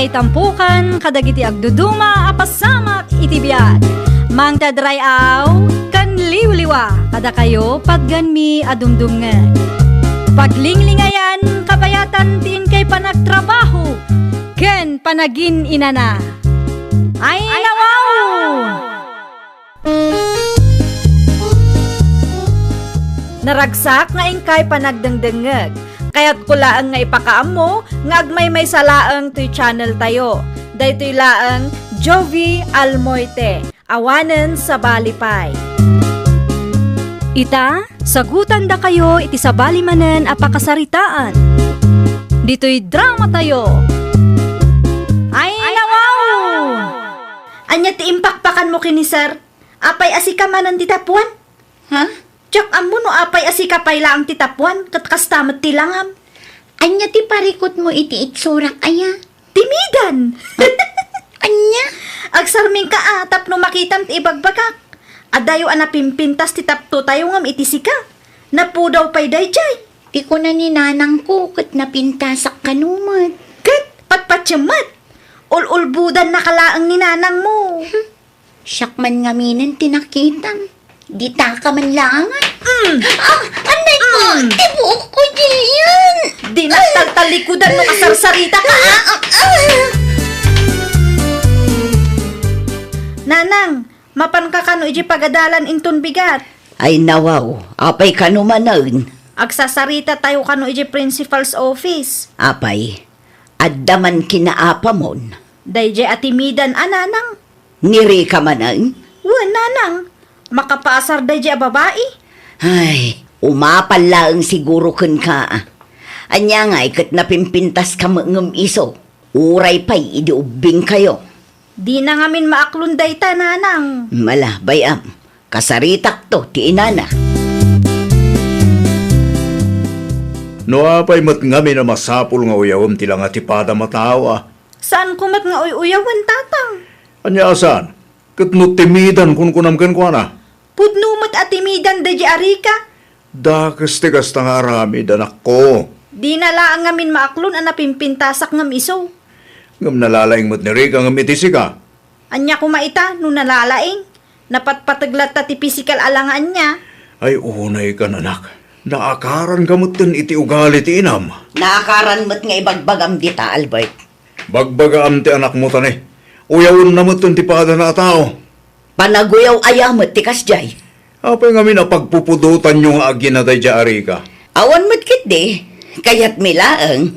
may tampukan, kadagiti agduduma, apasamak itibiyat. Mang tadrayaw, kan liwliwa, kada kayo pagganmi adumdumngan. Paglinglingayan, kabayatan tiin kay panagtrabaho, ken panagin inana. Ay nawaw! Naragsak nga ingkay panagdengdengeg. Kaya't kulaang nga ipakaam mo, nga agmay may salaang to'y channel tayo. Daytoy laang Jovi Almoite, awanen sa balipay. Ita, sagutan da kayo iti sa balimanen apakasaritaan. Dito'y drama tayo. Ay nawaw! Anya ti impakpakan mo kini sir? Apay asika manan ti tapuan? Ha? Tsak amo no apay asika pay laang ti tapuan, kat kastamat ti langam. Anya ti parikot mo iti itsurak aya? Timidan! Anya? Agsarming ka atap no makitam ti ibagbagak. Adayo anapimpintas ti tapto tayo ngam iti sika. Napudaw pay dayjay. Ti ko na ni nanang ko kat napintasak kanumot. Kat patpatyamat. Ul-ulbudan na kalaang ni nanang mo. Siyak man nga minin tinakitam. Di taka man lang. Anay ko! Tibuok ko diyan! Di na taltalikudan no kasarsarita ka. Nanang, mapan ka kano iji pagadalan inton bigat. Ay nawaw, apay kanumanan. Agsasarita tayo kano iji principal's office. Apay, addaman kinaapamon. Dayjay atimidan nanang. Ngiri ka manan? Nanang. Makapaasar dayjay a babae. Ay, umapal lang siguro kun ka. Anya nga, ikat napimpintas ka ngam iso. Uray pa'y idiubing kayo. Di na ngamin maaklon dayta nanang. Mala, bayam. Kasaritak to, ti inana. No apay mat ngami na masapul nga uyawam tila nga tipada matawa. Saan kumat nga uyawan tatang? Anya asan? Kat no timidan kun kunamkan ko na. Pudnumat atimidan dayjay arika. Dakas tigas tang arami danak ko. Di na laang ngamin maaklon ang napimpintasak ngam iso. Ngam nalalaing mat ni Rika ngam itisi ka. Anya kumaita no nalalaing. Napatpataglat ta ti physical alangan niya. Ay unay ka nanak. Naakaran kamutin iti ugali ti inam. Naakaran mo't nga ibagbagam dita, Albert. Bagbaga am ti anak mo tani. Uyawon na mo ti pada na tao. Panaguyaw ayamot ti kasjay. Apay ngami na pagpupudutan yung agi na day ari ka. Awan mo't kit di, kayat milaang.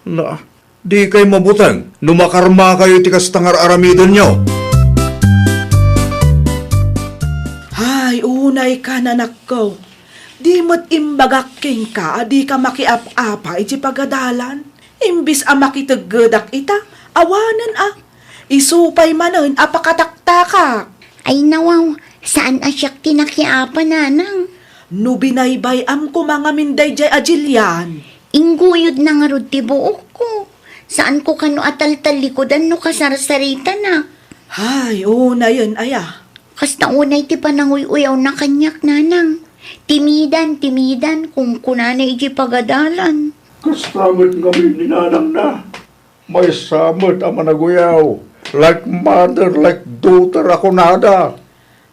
Na, di kay mabutang. Numakarma kayo ti kastangar aramidon nyo. Hay, unay ka nanak ko. Di mo't imbagaking ka, di ka makiap-apa iti pagadalan. Imbis a makitaggedak ita, awanan Isupay manen apakataktakak. Ay nawaw, saan asyak tinakiapa nanang? No binaybayam ko mga minday jay ajilyan. Ingguyod na nga rod ti buok ko. Saan ko kano atal-talikodan no kasarsarita na? Hay, yun aya. Kasta unay ti pananguy-uyaw na kanyak nanang. Timidan, kung kunana iji pagadalan. Kastamit kami ni nanang na. May samot ang managuyaw. Like mother, like daughter ako nada.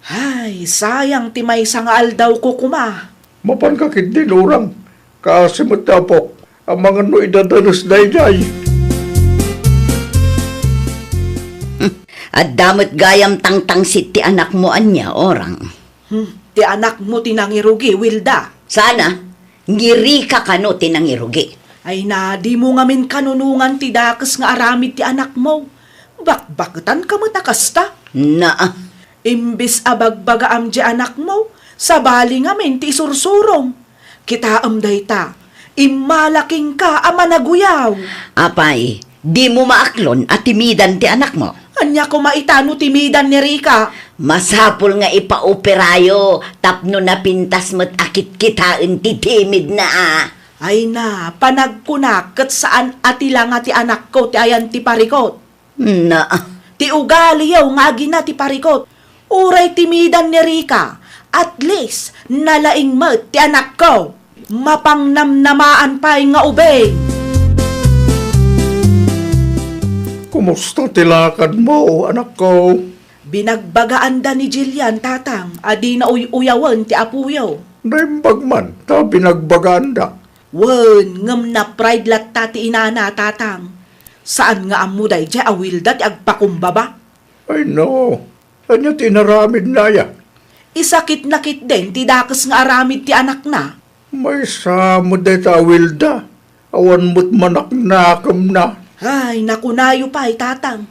Hay, sayang ti may sangal daw ko kuma. Mapankakit din orang. Kasi matapok. Ang mga no idadalos dayjay. At damot gayam tangtangsit ti anak mo anya, orang. Ti anak mo tinangirugi, Wilda. Sana, ngiri ka kano tinangirugi. Ay na, di mo ngamin kanunungan ti dakas nga aramid ti anak mo. Bakbaktan ka mo takasta. Na, Imbis abagbagaam di anak mo, sabali ngamin ti isursurong. Kitaam dayta, imalaking ka ama naguyaw. apay, di mo maaklon at timidan ti anak mo. Anya ko maitano timidan ni Rika. Masapul nga ipaoperayo, tapno na pintas mo't akit kitain ti timid na Ay na, panagkunak kat saan atila nga ti anak ko ti ayan ti parikot. Na, Ti ugali yaw nga gina ti parikot. Uray timidan ni Rika. At least, nalaing mo ti anak ko. Mapangnamnamaan pa'y nga ubay. Kumusta tilakad mo, anak ko? Binagbagaan da ni Jillian, tatang. Adi na uyawan ti apuyaw. Naimbag man, ta binagbaganda. Wen, ngam na pride lat tati inana, tatang. Saan nga amuday dya awilda ti agpakumbaba? Ay no, anya tinaramid na ya. Isakit nakit din ti dakas nga aramid ti anak na. May samod ay tawilda. Awan mo't manak nakam na. Ay, nakunayo pa ay tatang.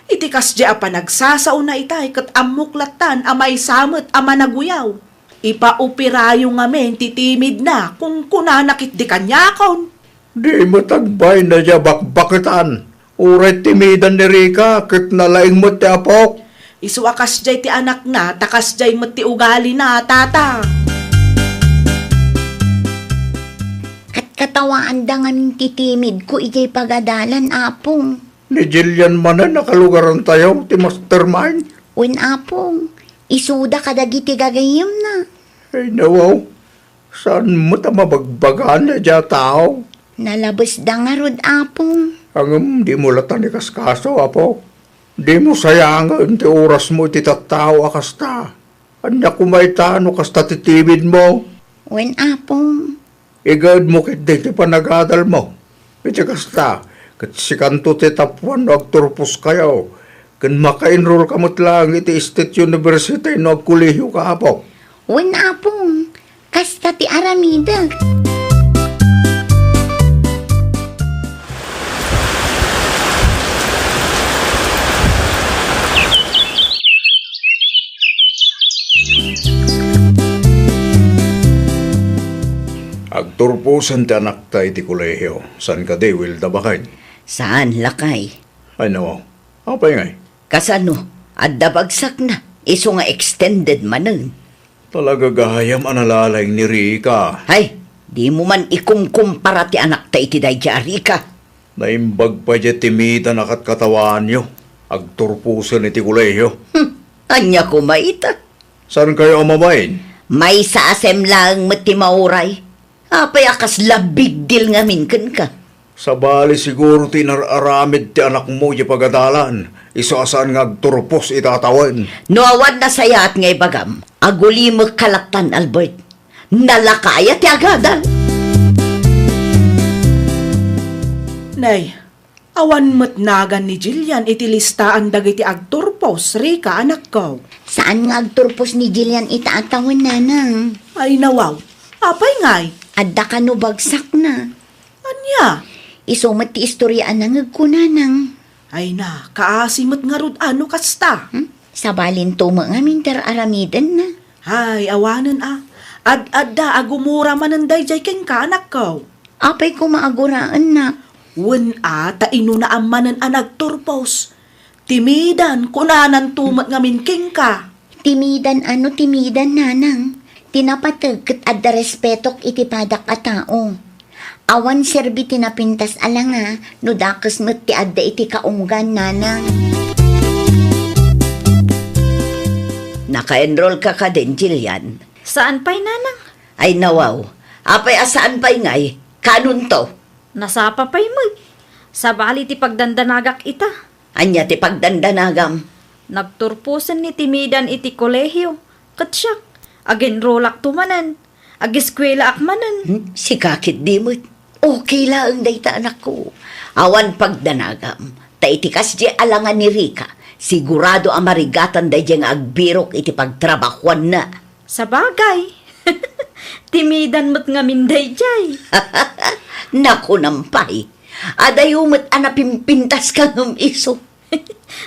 Itikas dya pa nagsasaw na itay kat amuklatan amay samot ama naguyaw. Ipaupirayo nga men titimid na kung kunanakit di kanyakon. Di matagbay na dya bakbakitan. Uray timidan ni Rika, kit nalaing mo ti apok. Isuakas jay ti anak na, takas jay mat ti ugali na, tata. Katawaan da nga min titimid ko ijay pagadalan, apong. Ni Jillian man na nakalugaran tayo, ti mastermind. Wen apong, isuda kadagiti gagayim na. Ay nawaw, saan mo ta mabagbagan na dya tao? Nalabas da nga rod, apong. Ang di mo latan ni kaskaso, apo. Di mo sayangan ti oras mo ti tattao akasta. Anya kumaytano kasta titibid mo. Wen apong. Igad mo kit di ti panagadal mo. Iti kasta, kat si kanto ti tapuan no agturpos kayo. Kan maka-enroll ka mo't lang iti State University no agkuliyo ka, apo. Wen apong. Kasta ti aramida. Agturpusan ti anak ta iti kolehiyo. San ka di, Wilda bakay? Saan lakay? Ay nawaw, apay ngay. Kasano? Adda bagsak na. Iso nga extended manen. Talaga gahayam analalay ni Rika. Hay, di mo man ikumkumpara ti anak ta iti dayja Rika. Naimbag pa dya timita nakat katawan nyo. Agturpusan iti kolehiyo. Anya ko maita. Saan kayo amabayin? May sa asem lang mati mauray. Apay akas labig deal nga minken ka. Sa bali siguro tinararamid ti anak mo di pagadalan. Iso asan nga agturpos itatawan. No awad na sayat ngay bagam. Aguli mo kalaktan, Albert. Nalakaya ti agadan. Nay, awan mat nagan ni Jillian iti listaan dagiti agturpos, Rika, anak ko. Saan nga agturpos ni Jillian itaatawin nanang? Ay nawaw, apay ngay. Adda ka no bagsak na. Anya? Isumat ti istoryaan na ngagkunanang. Ay na, kaasimot nga rod ano kasta. Sa balin tuma nga minter aramidan na. Ay, awanan Ad-adda agumura mananday jay ken ka, anak ko. Apay ko maaguraan na. Wen taino na amanan anag turpos. Timidan, kunanan tumat ngamin king ka. Timidan nanang. Tinapatag kat adda respetok iti padak a tao. Awan serbi tinapintas ala nga, no dakas met ti adda iti kaunggan nanang. Naka-enroll ka din, Jillian. Saan pa'y nanang? Ay nawaw. Apay asaan pa'y ngay? Kanun to? Nasapa pa'y mo. Sa bali ti pagdandanagak ita. Anya ti pagdandanagam. Nagturpusan ni timidan iti kolehiyo. Katsyak, agenrolak tumanan. Agiskwela akmanan. Si kakit di mo't. Okay lang dayta anak ko. Awan pagdanagam. Ta itikas di alangan ni Rika. Sigurado ang marigatan day nga agbirok iti pagtrabahuan na. Sa bagay. Timidan mo't nga minday jay. Naku nampay. Adayo mo't anapimpintas ka ng iso.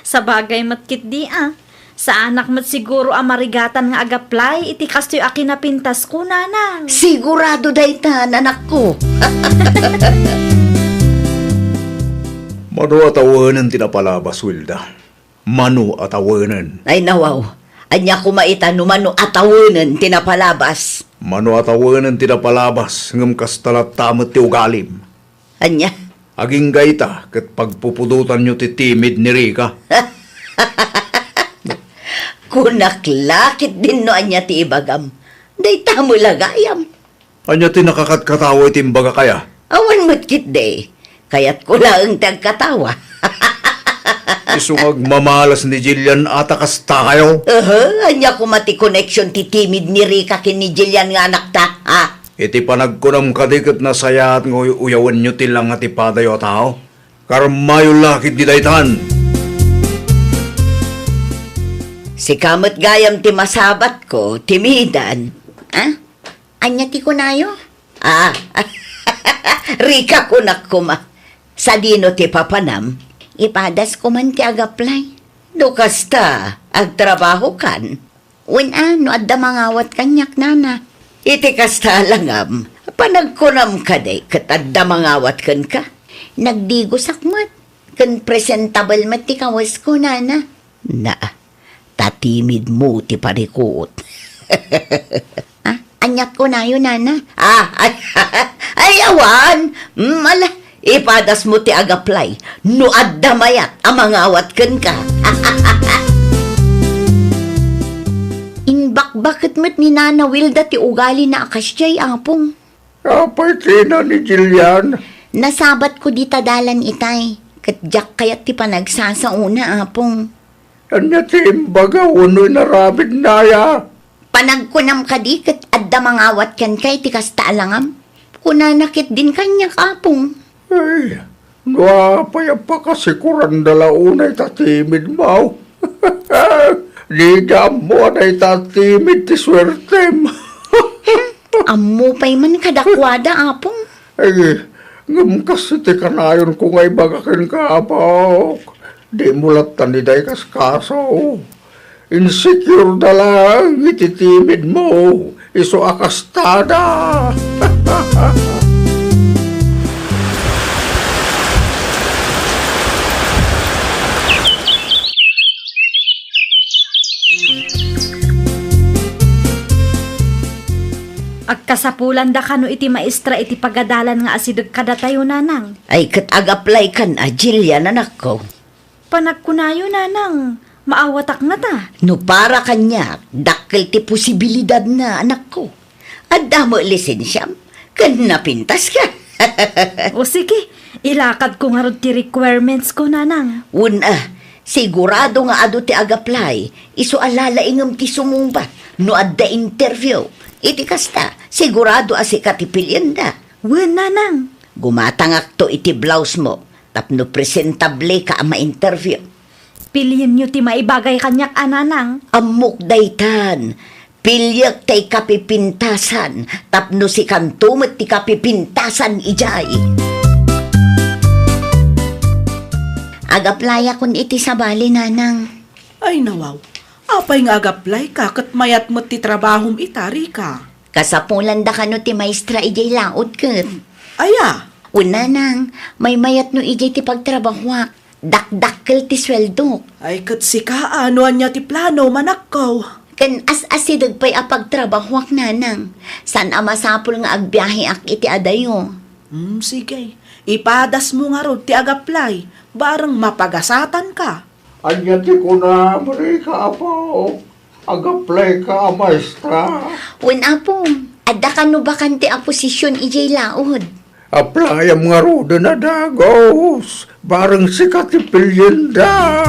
Sa bagay matkit di Sa anak mo't siguro ang marigatan nga agaplay. Iti kastoy akinapintas ko, nanang. Sigurado dayta anak ko. Mano atawanan tinapalabas, Wilda. Mano atawanan. Ay nawaw. Anya kumaita numano atawanan tinapalabas. Mano atawanan tinapalabas. Ngam kastalat tamat ti ugalim. Anya? Aging gayta kat pagpupudutan nyo ti timid ni Rika. Kunaklakit din no anya ti ibagam. Dayta mo lagayam. Anya ti nakakatkatawa iti imbaga kaya? Awan mo't kit day. Kaya't ko lang tagkatawa. Isungag mamalas ni Jillian ata kasta kayo. Anya ko mati connection ti timid ni Rika kin ni Jillian nga anak ta, ha? Iti panagkunam kadikit na saya at uyawan nyo tilang at ipadayo tao. Karmayo lakit di daytan. Si kamot gayam ti masabat ko, timidan. Ah? Anya ti kunayo? Rika kunak kuma. Sa dino ti papanam, Ipadas ko man ti agaplay. dukas ta, agtrabaho kan. No adda mangawat kanyak nana. Iti kasta langam, panagkunam ka day, katadda mangawat kan ka. Nagdigo sakmat. Kan presentable mat ti kawas ko nana. Na, tatimid mo ti parikot. Anyak ko na yun nana. Ay, awan! Mala, ipadas mo ti agaplay. No adda mayat, amangawat kan ka. Bakit mo't ni Nana Wilda ti ugali na akasyay apong. Apay tina ni Jillian. Nasabat ko di tadalan itay. Katjak kayat ti panagsasauna apong. Anya ti imbaga uno'y narabid na ya. Panagkunam ka di kat adda mangawat kan kay ti kasta alangam. Kunanakit din kanyak apong. Ay, nuapay pa kasi kurandala unay tatimid mo. Di mo na itatimid ti swerte mo. Ammo pa'y man kadakwada apong. Ay, ngam kasi ti kanayon ko ngay bagakin ka apok. Di mulat taniday kas kaso. Insecure na lang ititimid mo. Iso akastada. Agkasapulan da kano iti maestra iti pagadalan nga asideg kada tayo nanang. Ay, kat agaplay kan Jillian anak ko. Panagkunayo nanang, maawatak na ta. No para kanya, dakkel ti posibilidad na anak ko. Adda mo lisensyam, kan napintas ka. O sige, ilakad ko nga rod ti requirements ko nanang. Una, sigurado nga ado ti agaplay, iso alalaingam ti sumumbat, no adda interview. Iti kasta, sigurado asi katipilyan da. Wen nanang. Gumatangak to iti blouse mo, tapno presentable ka ama interview. Piliin nyo ti maibagay kanyak ananang. Amok daytan, pilyak tay kapipintasan, tapno si kantumot ti kapipintasan ijay. Agaplaya kun iti sabali nanang. Ay nawaw, apay nga agaplay ka kat mayat mo ti trabahom itari ka. Kasapulan da kano ti maestra ijay laot ket. Aya, Una nang, may mayat no ijay ti pagtrabahwak. Dakdakkel ti sweldo. ay kat si ka anuan niya ti plano manakkaw. Kan as-asidag pa'y apagtrabahwak nanang. San amasapol nga agbiyahe ak iti adayo. Sige, ipadas mo nga rod ti agaplay, barang mapagasatan ka. Anya ti ko na, Marika apok. Agaplay ka, maestra. Una po, adda ka no bakante a posisyon ijay laod. Aplayam nga roda na dagos. Barang si katipilyan da.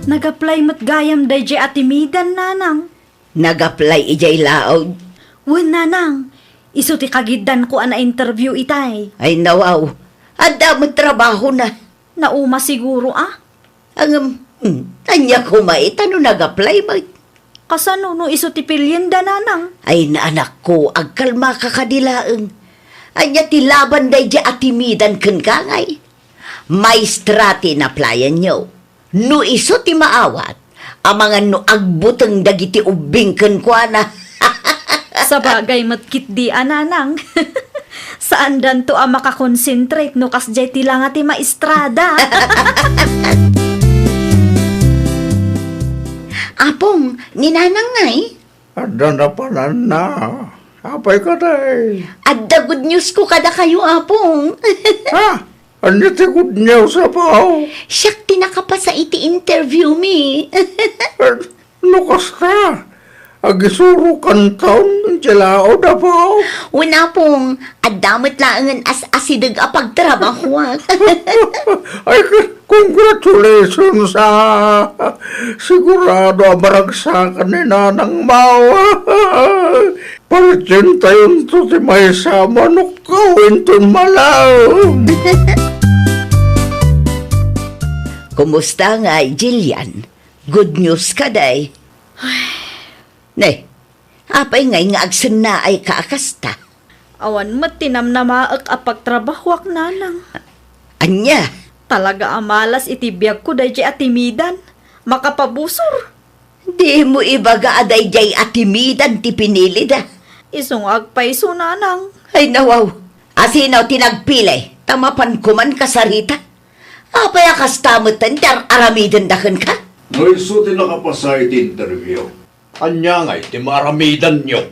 Nag-apply mat gayam da jay atimidan nanang. Nag-apply ijay laod. Wen nanang, iso ti kagidan ko ana interview itay. Ay nawaw, adda mo trabaho na. Nauma siguro Ang, tanya ko maitano nag-apply ba? Kasano no iso ti pilyen da nanang. Ay na anak ko, agkalma ka kadilaeng. Anya ti laban day di atimidan ken kangay. Maestra ti naplayan nyo. No iso ti maawat, amangan no agbuteng dagiti ubing ken kuana. Sa bagay matkit di ananang. Saan dan to makakonsentrate no kasjay ti lang ti maestrada. Apong, ninanang ngay. Ada na panan na. Apay ka day. Adda good news ko kada kayo, apong. Ha? Anya ti good news apaw. Siyak tinakapa sa iti interview mi. Lukas ka. Agisuro kan taon, jalao na po. Una pong, adamot laangan as asidag a pagtrabaho. Ay, congratulations sa sigurado maragsakan ni Nanang Mawa. Partin tayon to si may sama no kawin ton malaw. Kumusta nga, Jillian? Good news ka, day. Nay, apay ngay nga agsan na ay kaakasta. Awan mat tinamnamaak a pagtrabahwak nanang. Anya, Talaga amalas itibiyag ko day jay atimidan. Makapabusor. di mo ibaga aday jay atimidan ti pinili da. Isong agpaiso nanang. Ay nawaw, asinaw tinagpilay, tamapan kuman kasarita. Apay akastamutan dar aramidan dahan ka? Ngay so tinakapasay ti interview. Anya ngay ti maramidan nyo.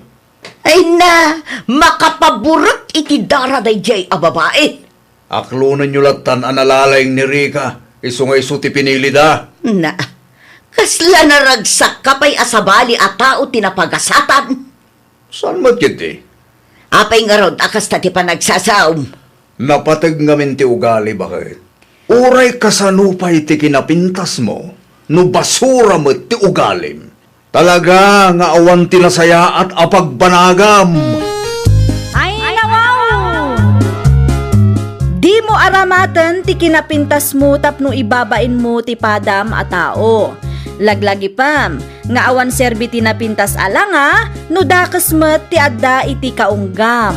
Ay na, makapaburot iti daraday jay a babae. Aklunan nyo latan analalayng ni Rika. Isungay so ti pinili da. Na, kasla naragsak ka pa'y asabali at tao tinapagasatan. Saan mo kiti? Apay nga rod, akas ta ti panagsasaom. Napatag ngamin ti ugali bakit? Uray kasanupay ti kinapintas mo, no basura mo ti ugalim. Talaga nga awan tinasaya at apagbanagam. Ay, nawaw! Di mo aramatan ti kinapintas mo tapno ibabain mo ti padam a tao. Laglagi pam, nga awan serbi tinapintas alanga, no dakas met ti adda iti kaunggam.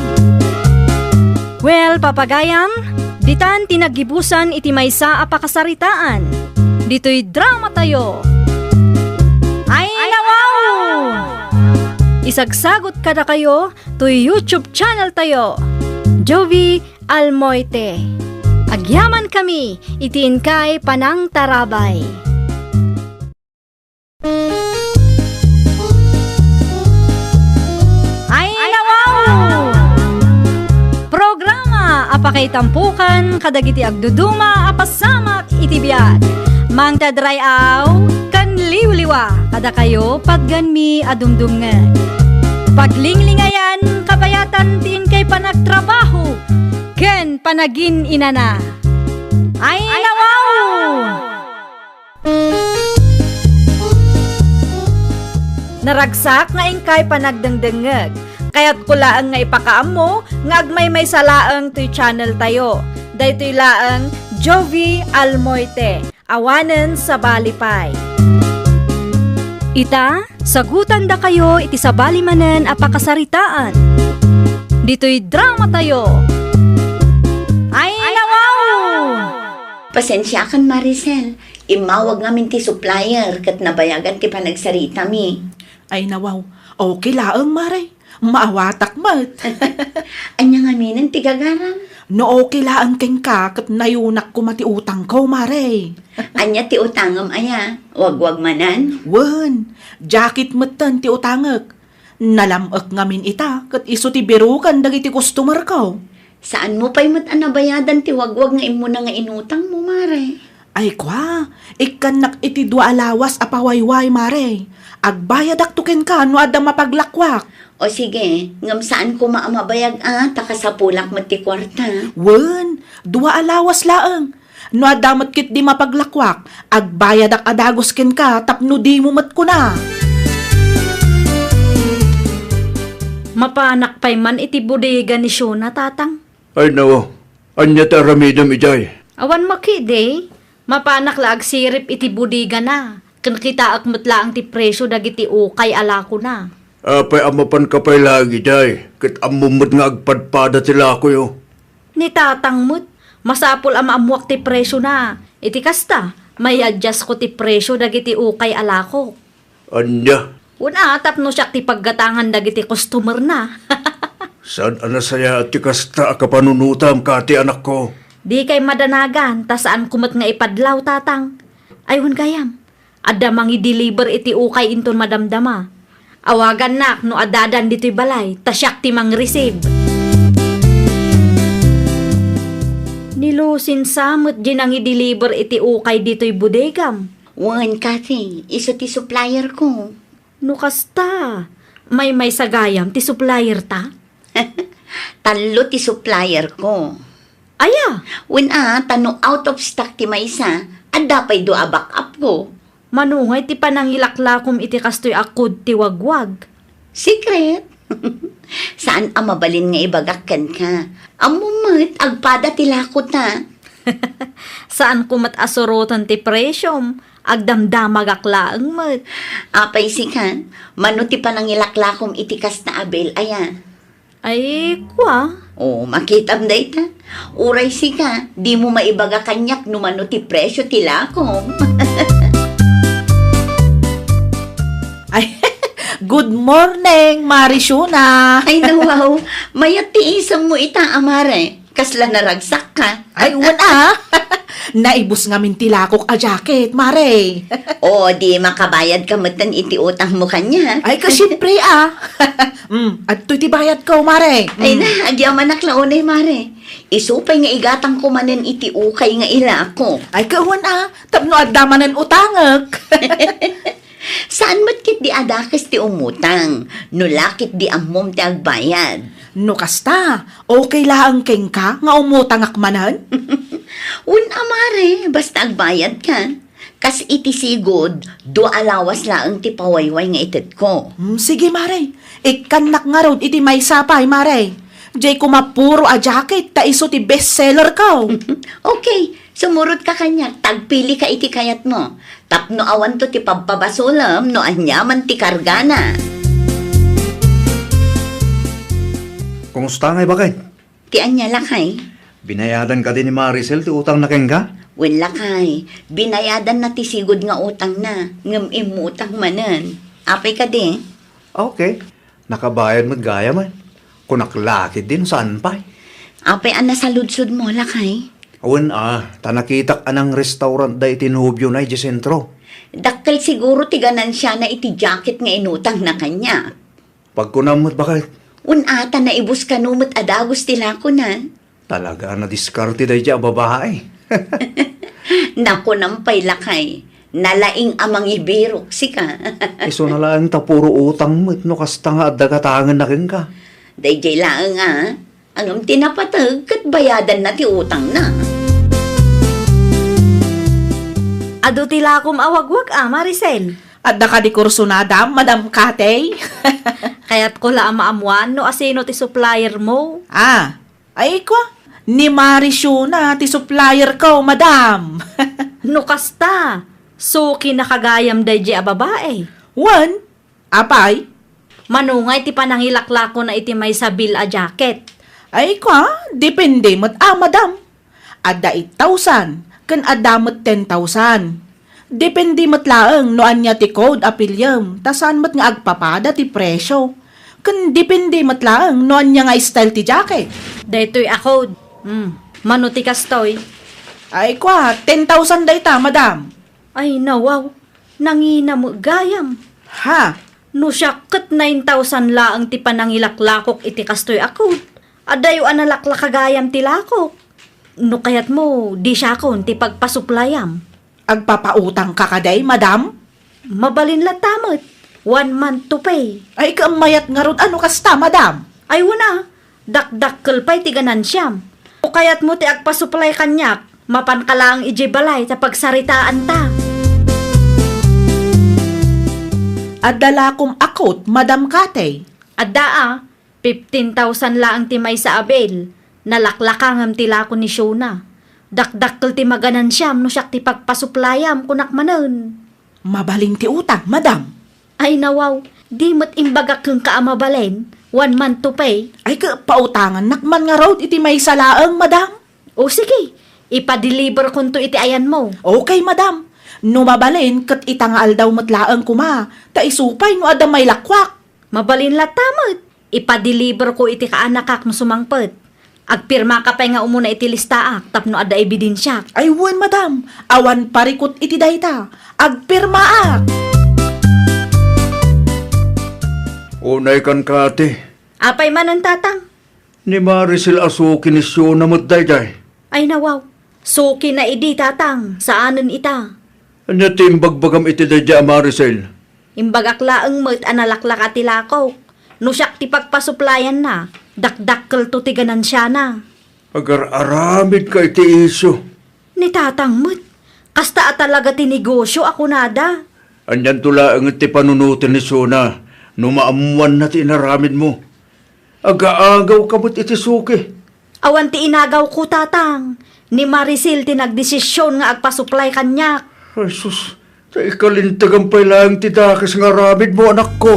Well, papagayam, ditan tinagibusan iti maysa a pakasaritaan. Dito'y drama tayo. Ay, nawaw! Isagsagot kada kayo to YouTube channel tayo. Jovi Almoite. Agyaman kami, itiin kay Panang Tarabay. Ay, nawaw! Programa apakay tampukan kadagiti agduduma apasamak itibiyat. Mang tadray aw kan liwliwa kada kayo pagganmi adumdumngan. Paglinglingayan kabayatan tin kay panagtrabaho ken panagin inana. Ay, nawaw! Naragsak nga ingkay panagdengdengeg. Kaya't kulaang nga ipakaam mo nga agmay may salaang to'y channel tayo. Daytoy laang Jovi Almoite. Awanen sa Balipay. Ita, sagutan da kayo iti sa balimanen apakasaritaan. Dito'y drama tayo. Ay, nawaw! Pasensya kan Maricel, imawag ngamin ti supplier kat nabayagan ti panagsarita mi. Ay nawaw, okay laang maray. Maawatak mat. Anya nga minan ti gagaram. No okay laang keng ka kat nayunak ko mati utang ko maray. Anya ti utangam aya, wag manan. Wen, jacket matan ti utangak. Nalamok ngamin ita kat iso ti birukan dagiti customer ko. Saan mo pa'y mat anabayadan ti wagwag nga imo na nga inutang mo, mare? Ay kwa, ikanak iti dua alawas apawayway mare. Agbayad aktuken ka no adda mapaglakwak. O sige, ngam saan ko maamabayag takasapulak mat ti kwarta. Wen, dua alawas laang. No adamat kit di mapaglakwak, agbayad ak adagos ken ka tapno di mo mat ko na. Mapanak pa'y man iti bodega ni Shona, tatang. Ay nawa, anya ta ramidam ijay. Awan makide, mapanak laag sirip iti bodega na. Kan kita akmutla ang ti presyo dagiti ukay alako na. Apay amapan ka pa'y lagi jay. Kat amumod nga agpadpada sila ko yo. Ni tatang mo't, masapul ang maamuak ti presyo na. Iti kasta, may adjust ko ti presyo dagiti ukay alako. Anya, Una, tapno siya ti paggatangan dagiti customer na. saan anasaya at tikasta kapanunutam ka ti anak ko? Di kay madanagan, ta saan kumat nga ipadlaw, tatang. Ayun gayam, adda mangi deliver iti ukay inton madamdama. Awagan nak no adadan dito'y balay, ta siyak ti mang receive. Nilusin samot din ang i-deliver iti ukay dito'y bodegam. Wan, Kathy, iso ti supplier ko. No kasta, may sagayam ti supplier ta? Talo ti supplier ko. Aya, When tano out of stock ti maysa, adapay do a backup ko. manungay ti panangilaklakom iti kastoy akod ti wagwag. Secret. Saan mabalin nga ibagakkan ka? Amumit, agpada ti lakot na. Saan ko matasurutan ti presyom, agdamdamag aklaang mat. Apay sikan, mano ti panangilaklakom itikas na abel, aya. Ay, kwa. Oh, makitam day ta. Uray sika, di mo maibaga kanyak numano ti presyo ti lakom. Ay, good morning, Marishuna. Ay nawaw, mayat ti isang mo ita, amare. Kasla naragsak ka. Ay, wana. Naibus nga min tilakok a jacket, Mare. O, di makabayad ka matan iti utang mo kanya. Ay, kasyempre at iti bayad ko, Mare. Ay na, agyaman naklaunay, mare. Isupay nga igatang kumanen iti ukay nga ilako. Ay, kawan tapno adamanan utangak. Saan matkit di adakis ti umutang? Nulakit di amom ti agbayad. No kasta, okay laang keng ka nga umutangak manan? Un amare, basta agbayad ka. Kas iti sigod, do alawas laang ti pawayway nga ited ko. Sige, Mare. Ikanak nga rod iti may sapay, Mare. Jay kumapuro a jacket, ta iso ti bestseller ko. Okay, sumurot ka kanya, tagpili ka iti kayat mo. Tapno awan to ti pagpabasulam, no anyaman ti kargana. Kumusta ngay bakay? Ti anya lakay. Binayadan ka din ni Maricel ti utang na keng ka? Wen lakay, binayadan na ti sigod nga utang na, ngem imutang manan. Apay ka di? Okay. Nakabayad mo't gaya man. Kunaklakid din saan pa? Apay an nasaludsod mo lakay. Awan tanakitak anang restaurant da itinubyo na iti sentro. Dakkel siguro ti ganansya na iti jacket nga inutang na kanya. Pagkunamot bakay, Unata na ibus kanumot adagos tila ko na. talaga na diskarte da iti babae. Naku nampay lakay. Nalaing amang ibirok sika. Iso na lang tapuro utang mo't no kasta nga at dagatangan na keng ka. Dayjay laang Angam tinapatag kat bayadan na ti utang na. Ado tilakom awagwag Maricel. At da ka di kursunada, Madam Katey. Kaya't ko la maamuan no asino ti supplier mo. Ay ko. Ni Marishuna, ti supplier ko, Madam. No kasta, suki nakagayam dayji a babae. One, apay. Manungay ti panangilaklako na iti may sabil a jacket. Ay ko, depende mo't Madam. Ada 8,000, kan ada mo't 10,000. Depende mo't laeng no anya ti code apelyam, tasan mo't nga agpapada ti presyo. Kan depende mo't laeng no anya nga style ti jacket. Daytoy ako. Mano ti kastoy. Ay ko, 10,000 dayta, Madam. Ay nawaw, nangina mo gayam. Ha? No siya kat 9,000 laang ti panangilaklakok iti kastoy ako. Adayo analaklakagayam ti lakok. No kayat mo, di siya kon ti pagpasuplayam. Agpapautang ka kaday, Madam? Mabalin latamot. 1 month to pay. Ay kamayat nga rod, ano kasta, Madam? Ay wana, dakdakkel pa'y ti ganansiyam. O kayat mo ti agpasuplay kanyak, mapan ka lang ijibalay ta pagsaritaan ta. At dalakom akot, Madam Katey. Adda 15,000 laang ti may sa abel. Nalaklakangam ti lako ni Shona. Dakdakkel ti maganansiyam no siyak ti pagpasuplayam kunak manen. Mabaling ti utang, Madam. Ay nawaw, di mo't imbagak kang kaamabalen, 1 month to pay. Ay ka pautangan, nakman nga road iti may salaang, Madam. O sige, ipa-deliver kun to iti ayan mo. Okay, Madam. No mabalin, kat itangaal daw matlaang kuma, ta isupay no ada may lakwak. Mabalin latamot. Ipa-deliver ko iti kaanakak no sumangpet. Agpirma ka pa nga umuna iti listaak tapno ada ebidensya. Ay wan, Madam. Awan parikot iti dayta. Agpirmaak. Unay kan kate, Apay man ang tatang. ni Maricel asuki ni Shona mo't dayjay. Ay nawaw. Suki na idi tatang. Saanan ita? Anya timbagbagang iti dayjay Maricel. Imbagak laeng met analaklak at tilakaw. No siyak ti pagpasuplayan na, dakdakkel to ti ganansya na. Agar-aramid ka iti iso. Ni tatang met, kasta at talaga ti negosyo ako nada. Anyan tula ang iti panunutin ni Suna, numaamuan na ti inaramid mo. Aga-agaw ka mo't iti suki. Awan ti inagaw ko tatang, ni Maricel ti nagdesisyon nga agpasuplay kanyak. Ay sus, ta ikalintagang pa lang ti dakis nga ramid mo anak ko.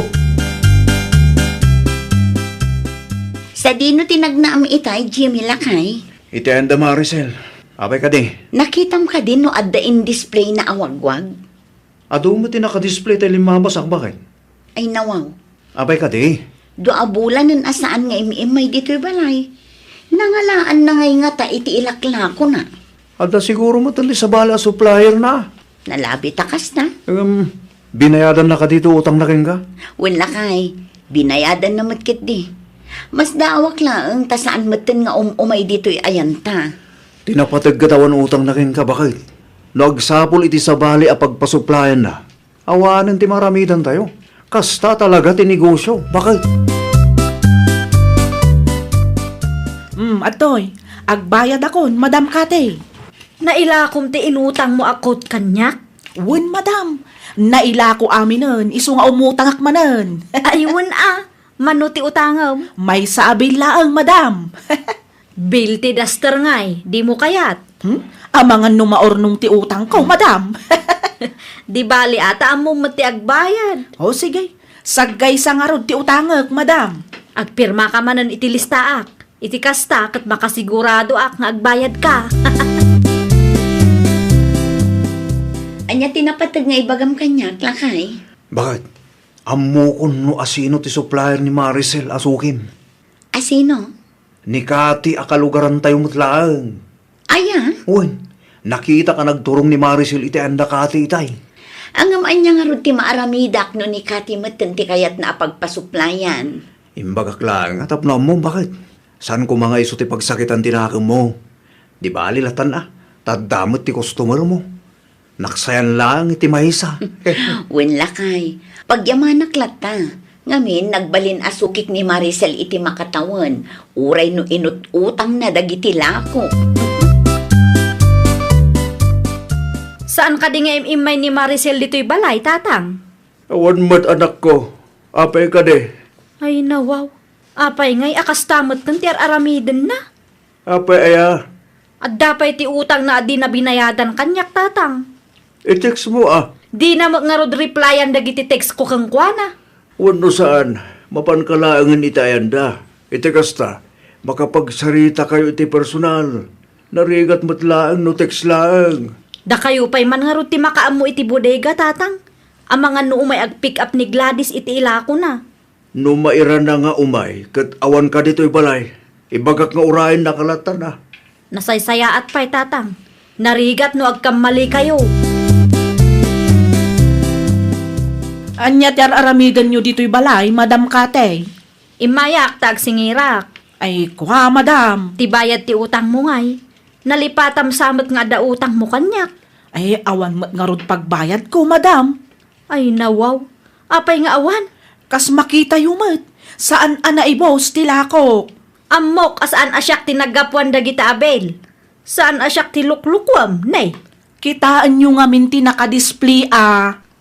Sa dino tinagnaam itay, Jimmy Lakay. Iti anda Maricel, apay ka di. Nakitam ka din no adda in display na awagwag. Ado mo ti nakadisplay tayo limabasak bakit? Ay nawaw. Apay ka di. Doa bulan nun asaan nga imimay dito'y balay. Nangalaan na ngay nga ta iti ilaklako na. Ada siguro mo tali sa bala supplier na. Nalabi takas na. Binayadan na ka dito utang na rin ka? Wala kay, binayadan na matkit di. Mas daawak lang ta saan matin nga umay dito'y ayanta. Tinapatag katawan utang na rin ka bakit? Nagsapol iti sa bali a pagpasuplayan na. Awanan ti maramidan tayo. Kasta talaga ti negosyo. Bakit? Atoy, agbayad akon, Madam Kate. Nailakom ti inutang mo akot kanyak. Wen, Madam, naila ko aminen, iso nga umutang akmanen. Ayun manuti utangam. May sabi laang, Madam. Bill ti duster ngay, di mo kayat. Amangan numaor nung ti utang ko, Madam. Di bali ata amo mati agbayad. O sige, sagay sa nga rod ti utangak, Madam. Agpirma ka manan iti listaak. Iti kasta kat makasigurado ak nga agbayad ka. Anya tinapatag nga ibagam kanyak, Lakay. Bakit? Amo ko no asino ti supplier ni Maricel asukim. Asino? Ni Kati akalugaran tayo mutlaang. Aya, Uwan, nakita ka nagturong ni Maricel iti anda Kati itay. angam anya nga rod ti maaramidak no ni Kati matan ti kayat na apagpasuplayan. Imbagak lang, atap na mo, bakit? Saan ko mga iso ti pagsakitan tinakam mo? Di ba alilatan tadamot ti customer mo. Naksayan lang iti mahisa. Wen Lakay, pagyamanak lata. Ngamin, nagbalin asukik ni Maricel iti makatawan. Uray no inut-utang na dagiti lako. Saan ka di nga imimay ni Maricel dito'y balay, tatang? Awan mat anak ko, apay ka de. Ay nawaw. Apay ngay akastamot ng tiar aramiden na. Apay aya, At dapay ti utang na di na binayadan kanyak, tatang. i-text mo Di na nga rod replyan dagiti text ko kang kuana. Wano saan, mapankalaangan itayanda. Iti kasta, makapagsarita kayo iti personal. Narigat matlaang no text laang. Da kayo pa'y man nga rod ti makaamo iti bodega, tatang. Ang mga no umay ag-pick up ni Gladys iti ilako na. No maira na nga umay, kat awan ka dito'y balay. Ibagak nga urayan nakalatan na. Nasaysaya at pa'y, tatang. Narigat no agkamali kayo. Anya ti aramidan nyo dito'y balay, Madam Kate. Imayak tag singirak. Ay, kuha, Madam. Tibayad ti utang mo ngay. Nalipatam samot nga da utang mo kanyak. Ay, awan mat nga rod pagbayad ko, Madam. Ay nawaw. Apay nga awan. Kas makita yumat, saan anaibos tilako. Amok asaan asyak tinagapuan dagita abel. Saan asyak ti luklukwam, nay. Kitaan nyo nga minti nakadisplay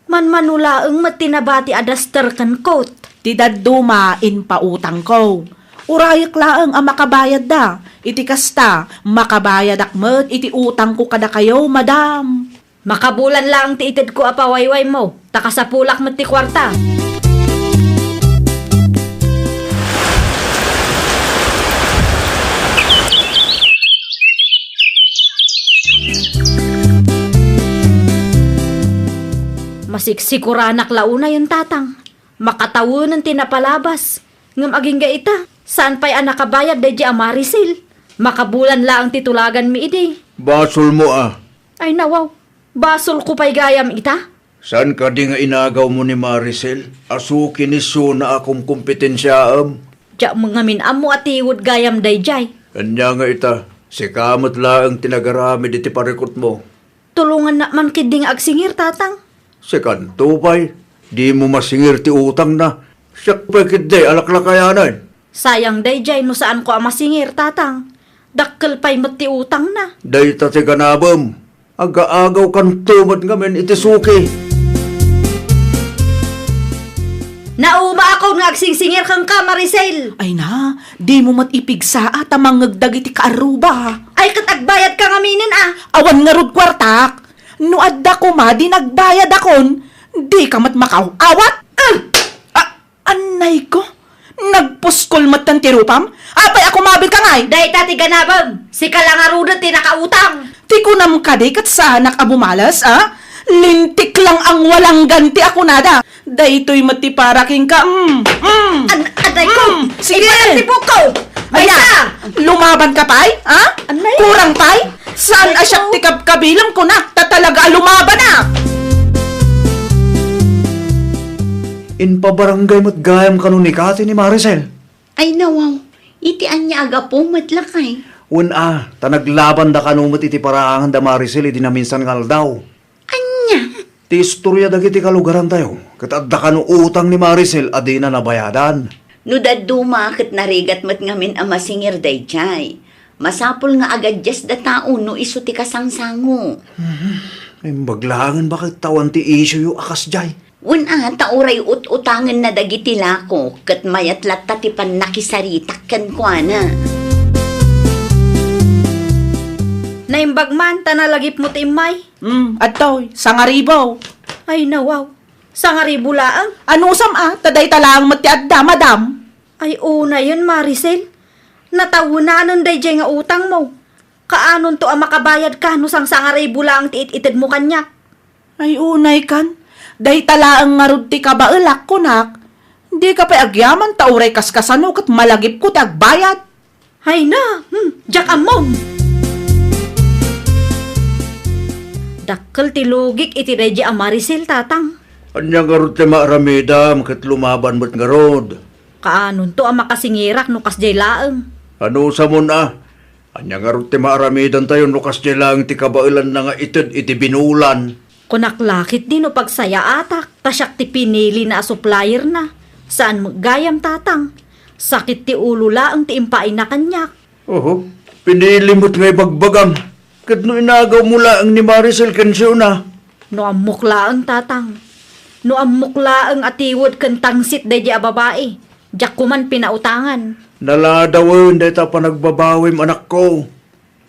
Manmanulaeng matinabati adaster kan coat. ti dadduma in pautang ko. Urayak laang ang makabayad da. Iti kasta, makabayad akmet iti utang ko kada kayo, Madam. Makabulan lang ti ited ko apawayway mo. Takasapulak mo ti kwarta. Masiksikuran launa yung tatang. Makatawunan tinapalabas. Ngam aging gaita. Saan pa'y anakabayad da di Maricel? Makabulan lang titulagan mi idi. Basol mo Ay nawaw. Basol ko pa'y gayam ita. Saan ka di nga inagaw mo ni Maricel? Asukin ni na akong kompetensyaam. Diya mga minamo at iwod gayam dayjay. Kanya nga ita, si kamot laang tinagarami di ti parikot mo. Tulungan na man kiding agsingir tatang. Si Kantupay, Di mo masingir ti utang na. Siyak pagkit day, alaklakayanan. Sayang day jay no saan ko ang masingir, tatang. Dakkel pa'y mati utang na. Day tate ganabam. Aga-agaw kan tumad ngamin iti suki. Nauma ako nga agsingsingir kang ka, Maricel. Ay na, di mo matipigsa at amangagdag iti kaaruba. Ay katagbayad ka ngaminin ah. Awan nga rod kwartak. No adda ko ma, di nagbayad akon. Di ka mat makawawat. Anay ko. Nagpuskol mat ng tirupam. Apay ako mabil ka ngay. Day tati ganabam, si kalangarudot tinakautang. Ti ko nam kadi kat sa anak abumalas, ah? Lintik lang ang walang ganti ako nada. Daytoy matiparaking ka. Aday ko, Sige. ipatipok ko. Aya, lumaban ka pay? Ha? Anay? Kurang pay? Saan Anay asyak ko? tikap kabilang ko na? Tatalaga lumaban na. In pabarangay mo't gayam kanuni kati ni Maricel. Ay nawaw, iti anya aga po matlakay. Una, tanaglaban da kanumot iti paraangan da Maricel iti naminsan ngal daw. Anya? Ti istorya dagiti kalugaran tayo. Katadda kanu utang ni Maricel adi na nabayadan. No daduma ket narigat met ngamin a masingir day jay. Masapol nga agad jas da tao no iso ti kasangsango. Ay baglangan bakit tawan ti isyo yu akas jay. Una tauray ut-utangan na dagiti lako ket mayatlat ti nakisaritak ken kuana. Naimbagman, tanalagip mo timay. Adtoy, sangaribaw. Ay nawaw, sangaribo laang. Ano sam taday talang mati adda, madam. Ay una yun, Maricel. Natawunanon day jay nga utang mo. Kaanon to ang makabayad ka no sang sangaribo laang tiit-itid mo kanya. Ay unay kan. Day talaang ngarud ti kabaelak ko nak. Di ka pa agyaman tauray kaskasano kat malagip ko ti agbayad. Ay na, jak amon. Dakkel ti lugik iti day jay ang Maricel, tatang. Anya garot ti maaramidam kat lumaban mo't garod. Kaanon to ang makasingirak no kas jay laang. Ano sa mo na? Anya garot ti maaramidan tayo nukas di lang ti kabailan na nga itid iti binulan. Kunaklakit din o pagsaya atak, tasyak ti pinili na supplier na. Saan magayam, tatang? Sakit ti ulo laang ti impain na kanyak. Oho, pinilimot ngay bagbagam. Kat no inagaw mula ang ni Maricel kensyo na. No amok laang, tatang. No amok laang atiwod kan tangsit day di a babae. Diyak kuman pinautangan. Naladawin day ta pa nagbabawim anak ko.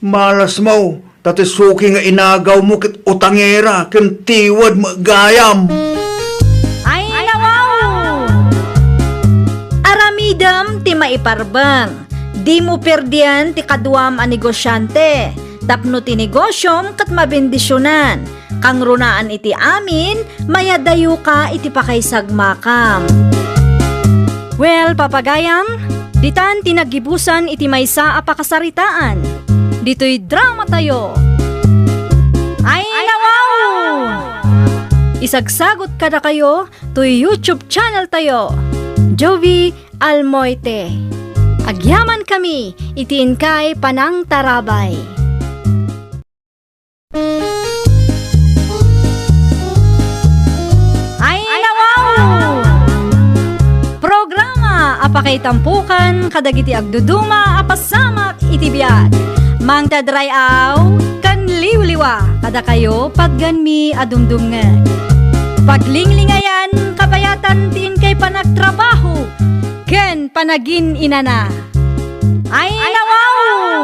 Malas mo. Tati suki nga inagaw mo kit utangera, ken tiwad magayam. Ay, nawaw! Aramidam ti maiparbang. Di mo perdian ti kaduam a negosyante. Tapno ti negosyom kat mabendisyonan. Kang runaan iti amin, mayadayo ka iti pakaysagmakam. Well, papagayam, ditan tinagibusan iti maysa a pakasaritaan. Dito'y drama tayo. Ay, nawaw! Isagsagot ka na kayo to YouTube channel tayo. Jovi Almoite. Agyaman kami, itiin kay Panang Tarabay. Ay, nawaw! Programa apakay tampukan kadagiti agduduma apasamak itibiyag. Mang tadray aw, kan liwliwa, kada kayo pagganmi adumdumngan. Paglinglingayan, kabayatan tiin kay panagtrabaho, ken panagin inana. Ay, nawaw!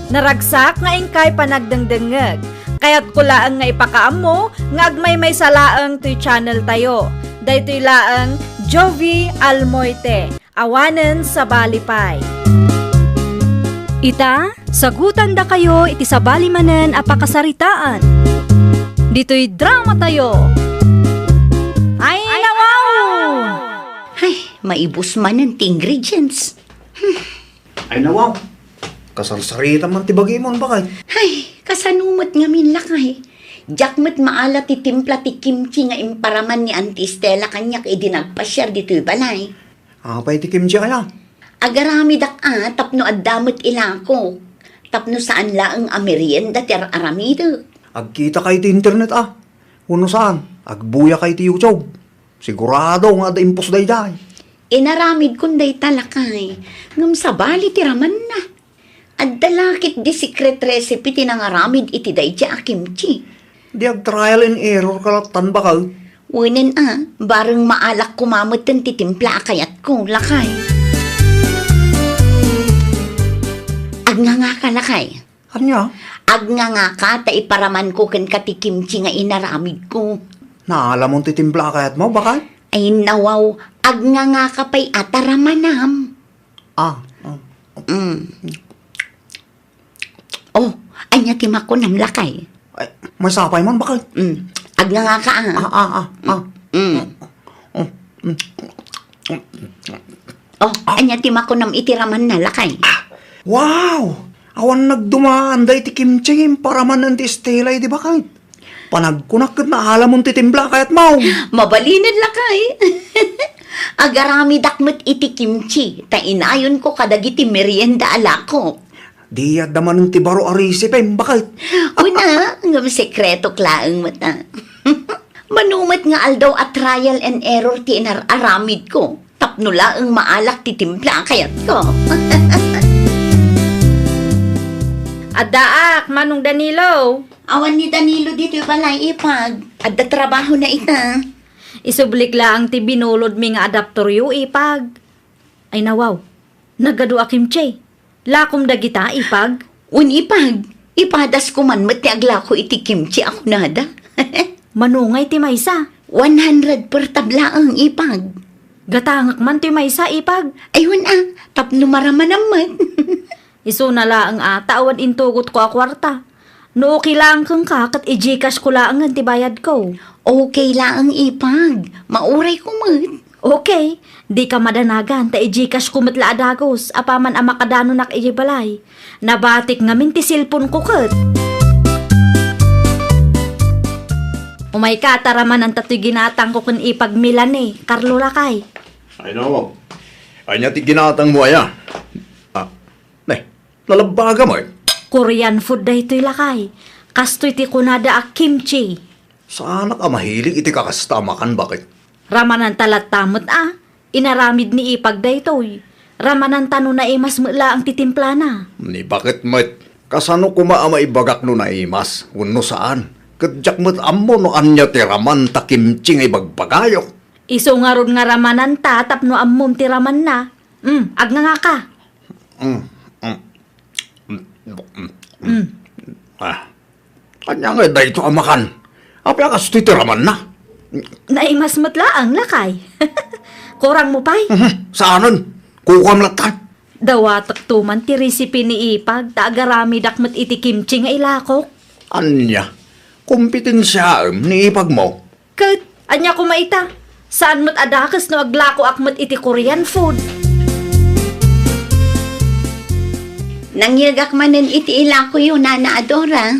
Naragsak nga ingkay panagdengdengeg, kaya't kulaang nga ipakaam mo, nga agmay may salaang to'y channel tayo. Daytoy laang Jovi Almoite. Awanen sa balipay. Ita, sagutan da kayo iti sa balimanen apakasaritaan. Dito'y drama tayo. Ay, nawaw! Ay, maibus man ang ingredients. Ay nawaw, kasarsarita man tibagi mo bakay. Ay, kasanumot nga min lakay. Jakmet maala ti timpla ti kimchi nga imparaman ni Auntie Stella kanyak idinagpasyar dito'y balay. Apay ti kimchi kaya. Agarami dak tapno addamot ilako. Tapno saan laang amerienda ti aramida. Agkita kay ti internet Uno saan? Agbuya kay ti YouTube. Sigurado nga da impos day day. Inaramid kun day talakay. Ngam sabali ti raman na. At dalakit di secret recipe tinangaramid iti day a kimchi. Di ag trial and error kalatan bakal. Unen bareng maalak kumamot ten titimpla kayat ko, lakay. Agnganga ka, lakay. Anya? Agnganga ka, ta iparaman ko ken kati kimchi nga inaramid ko. Naalam mo titimpla kayat mo bakal? Ay nawaw, agnganga ka pa'y ataramanam. Oh, anya timako nam lakay. Ay, may sapay man bakal? Agnganga ka Oh, anya timako nam itiraman na lakay. Wow! Awan nagdumaan day ti kimchi paraman ng ti Stella di bakal? Panagkunakit na alam mo titimpla kayat mo. Mabalinid lakay. Agarami dakmet iti kimchi. Ta inayon ko kadagiti merienda alako. Di daman ng ti baro arisipe bakal? Una, ngam sekreto klaang mata. Manumat nga aldaw at trial and error ti inararamid ko. Tapno laang maalak ti timpla kayat ko. Adaak, Manong Danilo. Awan ni Danilo dito balay ipag. Adda trabaho na ita. Isublik lang ti binulod mi nga adaptoryo ipag. Ay nawaw, nagado kimchi. Lakom dagita ipag. Un ipag. Ipadas ko man mati agla ko iti kimchi ako nada. Manungay ti maysa. 100 per tabla ang ipag. Gatangak man ti maysa ipag. Ayun tapno maraman naman. Iso na laang tawad intugot ko a kwarta. No okay lang kang kakat i-gcash ko lang ang tibayad ko. Okay lang ang ipag. Mauray ko man. Okay, di ka madanagan ta i-gcash ko matla adagos apaman ang makadano nak ijibalay. Nabatik ngamin ti silpon ko kat. Umay ka taraman ang tato'y ginatang ko kun ipag Milan Carlo Lakay. Ay no, ay niya ti ginatang mo aya. Lalabaga mo Korean food day to'y Lakay. Kasto'y ti kunada a kimchi. Saan ka mahilig iti kakastamakan bakit? Ramanan talat tamot Inaramid ni ipag day to'y. Ramanan tano na imas mula ang titimpla na. Ni bakit met? Kasano kuma maibagak no na imas? Uno saan? Kadyak met ammo no anya ti raman ta kimchi nga ibagbagayo. Iso nga ron nga ramanan ta tapno ammom ti raman na. Agna nga ka. Anya nga dahito amakan. Apya kas ti raman na. Naimas matlaang Lakay. Kurang mo pa'y. Saanon? Kukam latan. Dawatak tuman ti recipe ni ipag ta agarami dakmet iti kimchi nga ilakok. Anya? Kompetensya ni ipag mo. Kat, anya ko maita. Saan mo't adakas no aglako akmet iti Korean food. Nangyagak manen iti ilako yun, Nana Adora.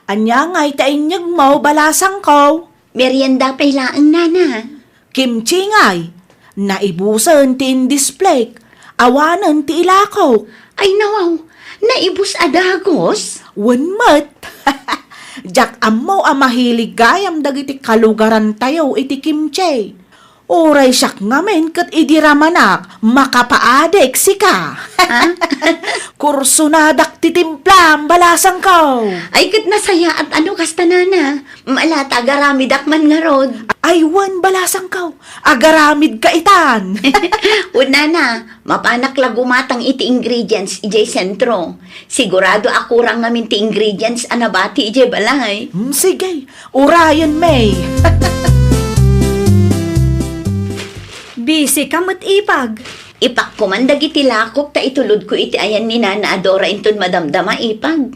Anya nga itainyag mo balasang ko. Merienda pa'y laang, Nana. Kimchi ngay. Naibusan ti in-display. Awanan ti ilako. Ay nawaw, naibus adagos. Wanmat. Jak ammo mahilig gayam dagiti kalugaran tayo iti kimchi. Oray siyak ngamen kat idiramanak makapaadek sika. Kurso na dak titimplam balasang ko. Ay kat nasaya at ano kasta, Nana. Malata agaramid akman nga rod. Aywan balasang ko. Agaramid ka itan. Una na, mapanak lagumatang iti ingredients ijay sentro. Sigurado akurang ngamin ti ingredients anabati ijay balay. Sige, urayan may. Busy ka mo't ipag. Ipakkumandag iti lakok ta itulod ko iti ayan ni Nana Adora inton madamdama ipag.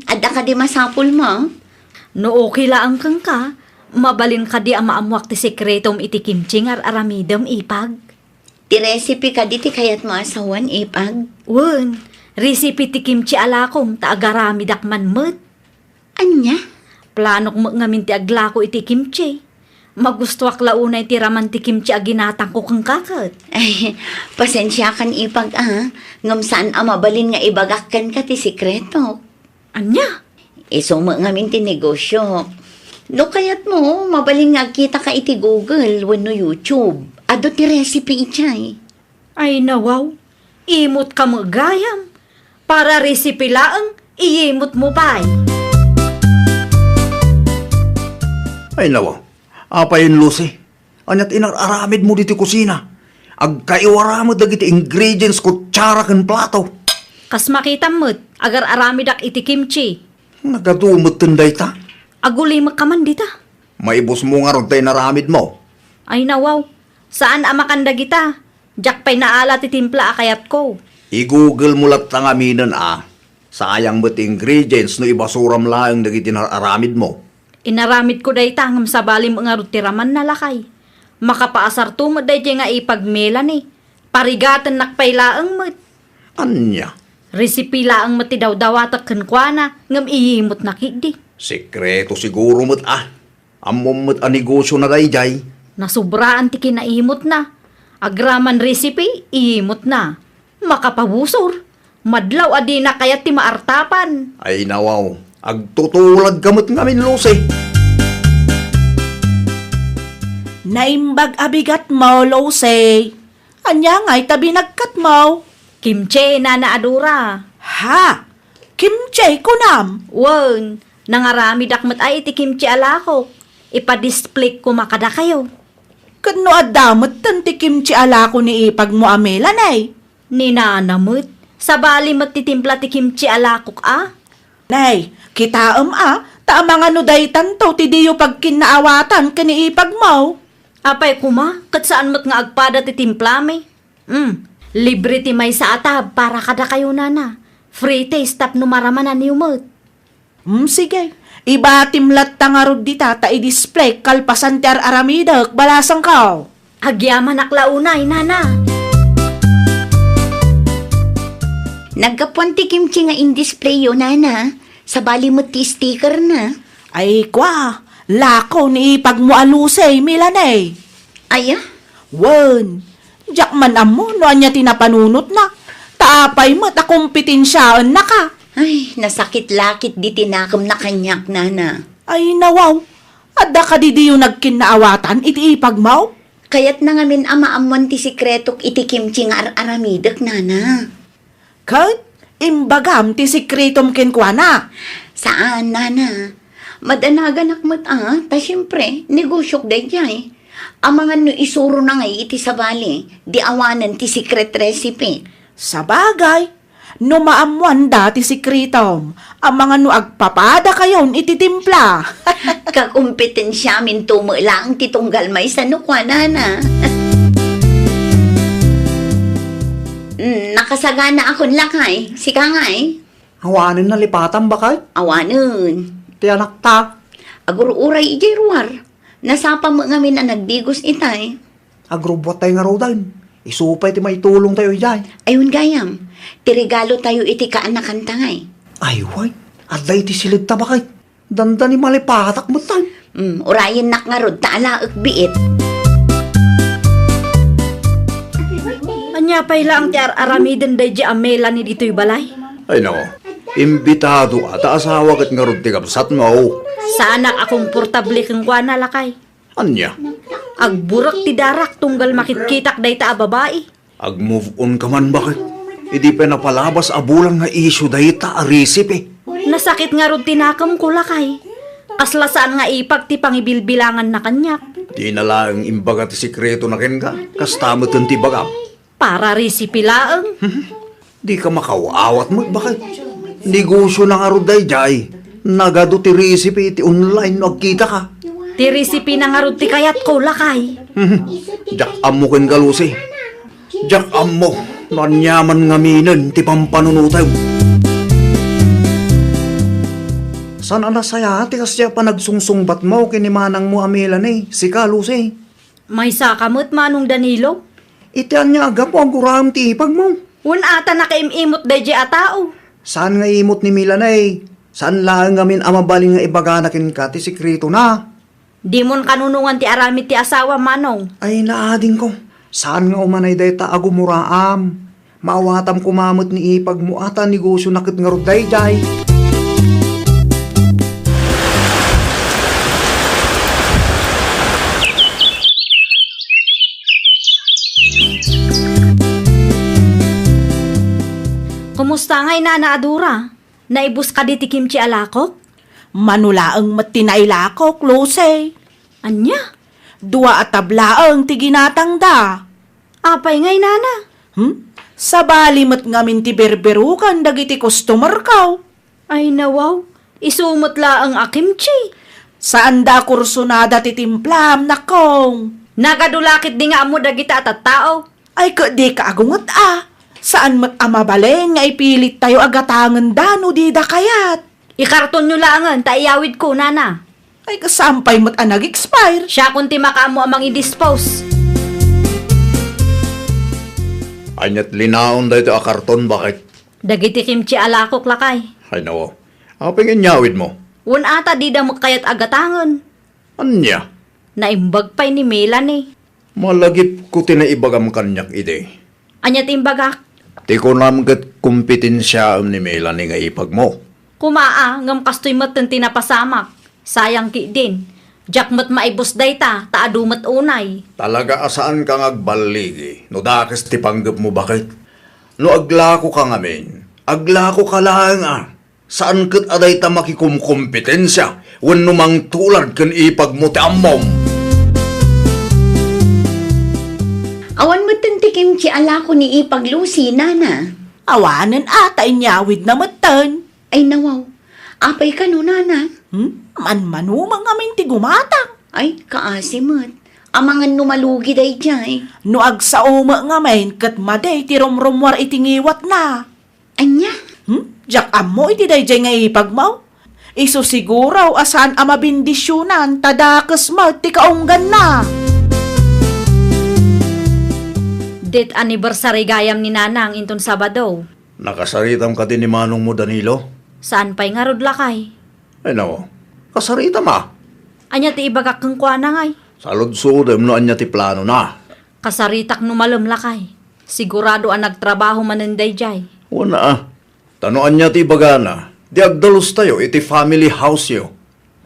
Adda ka di masapul mo? No okay lang kang ka. Mabalin ka di amaamuak ti sekretom iti kimchi nga aramidam ipag. Ti recipe ka di ti kayat mo asawan ipag. Wen, recipe ti kimchi alakom ta agarami dakman met. Anya? Planok mo ngamin ti aglako iti kimchi. Magustuak launay ti raman ti kimchi aginatang ko kang kakat. Ay, pasensya kan ipag ngam saan mabalin nga ibagakkan ka ti sekreto. Anya? Isuma ngamin ti negosyo. No kayat mo, mabaling nga kita ka iti Google, wano YouTube. Ado ti recipe ichay. Ay nawaw, imot ka mo gayam. Para recipe laang, iimot mo pa'y. Ay nawa, apayin Lucy. Anyat inararamid mo dito kusina. Agkaiwara mo dagiti ingredients kutsara ken plato. Kas makita mo't, agar aramidak iti kimchi. Nagadumot tinday ta. Aguli makaman dita. Maibos mo nga ron tayo naramid mo. Ay nawaw, saan amakanda kita? Jack pa'y naala ti timpla akayat ko. I-google mo lat tangaminan Sayang mo't ingredients no ibasuram lang dagiti nararamid mo. Inaramid ko day tangam sa balim nga rutiraman na lakay. Makapaasar tumod day nga ipagmela ni. Parigatan nakpailaang mo't. Anya? Resipi laang mati daw dawatak kenkwana ngam iyimot nakigdi. Sekreto siguro mo't Amom mo't negosyo na dayjay. Nasubraan ti kinaimot na. Agraman recipe, iimot na. Makapabusor. Madlaw adi na kayat ti maartapan. Ay nawaw, agtutulad gamot ngamin Lucy. Naimbag abigat mo, Lose. Anya nga'y tabi nagkat mo. Kimche na naadura. Ha? Kimche ko nam. Wen, nangarami dakmat ay iti kimchi alako. Ipa-display ko makada kayo. Kano adamot tanti kimchi ala ko ni ipag mo amelan ay. Ninanamot, sa bali matitimpla ti kimchi alakok Nay, kita ta mga nuday tanto ti diyo pag kinaawatan kani ipag mo. Apay kuma, kat saan mo't nga agpada ti timpla may? Libre ti may sa atab para kada kayo nana. Free taste tap numaramanan niyo mo't. Sige. Iba timlat tangarod dita ta i-display kalpasan ti aramidak balasang kao. Agyaman aklaunay, nana. Nagkapuan ti kimchi nga in-display yun, nana. Sa bali mo ti sticker na. Ay kwa, lako ni ipag mo alusay milanay. Aya? Wen, jak man amo no anya tinapanunot na. Taapay mo't akumpitensyaan na ka. Ay, nasakit-lakit di tinakam na kanyak, nana. Ay nawaw, adda ka di diyo nagkinaawatan iti ipag mo? Kaya't na ngamin amaamuan ti sikretok iti kimchi nga aramidak, nana. Kat, imbagam ti sikretom kenkwana. Saan, nana? Madanagan akmat ta syempre, negosyok day jay. Ang mga no isuro na ngay iti sabali, di awanan ti secret recipe. Sa bagay, no maamuan dati sikretom, ang mga no agpapada kayon ititimpla. Kakumpetensya min lang ti tunggal may sanukwa, nana. Nakasagana akon lakay, sika ngay. Hawanin na lipatan ba kay? Awanan. Ti anak ta. Agururay ijay ruwar. Nasapa mo ngamin na nagdigos itay. Agrobot tayo nga rodan. Isupay ti may tulong tayo ijay. Ayun gayam, tirigalo tayo iti kaanakan tangay. Ay, way. Aday ti silid ta ba kay? Danda ni malipatak mo tayo. Urayin nak nga rod, taalaak biit. Anya pa'y lang ti aramiden day di amela ni dito'y balay. Ay nako, imbitado ata asawa kat nga ron ti kapsat mo. Sa anak akong portable kang kuwana lakay. Anya, Agburak ti darak tunggal makitkitak day ta a babae. ag-move on ka man bakit? Hindi pa napalabas abulang nga issue dahi ta a recipe. Nasakit nga ron tinakam ko lakay. Kaslasaan nga ipag ti pangibilbilangan na kanyak. Di na lang imbaga ti sikreto na ken ka, kastamot yung ti bagam. Para recipe laang. Di ka makawawat mo, bakit? Negosyo na nga ron dahi jay. Nagado ti recipe ti online nagkita ka. Ti recipe na nga ron ti kayat ko lakay. Jak amo ken galusi. Jak amo, nanyaman nga minen ti pampanunutaw. San anasaya ti kasya pa nagsungsungbat mo kinimanang mo amilan si Kalusi. May sakamot manong Danilo. Itian niya agam po ang guram ti ipag mo. Un ata nakaimimot day di a tao. Saan nga imot ni Milanay? Saan lang ngamin amabaling nga ibaganakin ka ti sikreto na? Di mon kanunungan ti aramid ti asawa manong. Ay naading ko. Saan nga umanay day ta agumuraam? Maawatam kumamot ni ipag mo ata negosyo nakit nga roday jay. Kamusta ngay Nana Adura? Naibus ka di ti kimchi alakok? Manulaang matinailakok, Lose. Anya? Dua at tablaang tiginatang da. Apay ngay Nana? Sa balimat ngamin ti berberukan dagiti customer kaw. Ay nawaw, isumot la ang akimchi. Saan da kursunada ti timplam, nakong? Nagadulakit di nga mo dagita at tao. Ay di ka agungot Saan mat amabaleng nga ipilit tayo agatangan dano di da kayat? Ikarton nyo laangan, taiyawid ko, Nana. Ay kasampay mat nag-expire. Siya kunti makaamo amang i-dispose. Anyat linaon da ito a karton, bakit? Dagiti kimchi alakok lakay. Ay nawa, apingin nyawid mo. Un ata di da mo kayat agatangan. Anya, Naimbag pa'y ni Melanie. malagip ko tinaibagam kanyak ide. Anya timbagak. Di ko namgat kompetensya ni Melanie nga ipag mo. Kumaa, ngam kastoy matan tinapasamak. Sayang ki din. Jak mat maibos dayta, taadumat unay. Talaga asaan ka ngagbaligi, no dakes ti panggap mo bakit? No aglako ka ngamin, aglako ka lang Saan kat aday ta makikumkompetensya, wan numang tulad kan ipag mo ti ammom. Awan mo ti kimchi alako ni ipaglusi, Nana. Awanan ata inyawid na matan. Ay nawaw, apay ka no, Nana. Man-manumang amin ti gumatang. Ay, kaasimot. Amangan numalugi day jay. No agsauma ngamin kat maday ti rumrumwar itingiwat na. Anya? Jak amo iti dayjay nga ipagmaw. Iso siguraw asan ama bindisyonan tadakas mo ti kaunggan na. Det anniversary gayam ni Nanang inton Sabado. Nakasaritam ka din ni Manong mo, Danilo? Saan pa'y nga rod lakay? Ay nawa, kasaritam Anya ti ibagak kang kwa na ngay. Salud-sudem no anya ti plano na. Kasaritak numalom lakay. Sigurado ang nagtrabaho mananday jay. Wana Tanoan niya ti bagana, di agdalos tayo iti family house yo.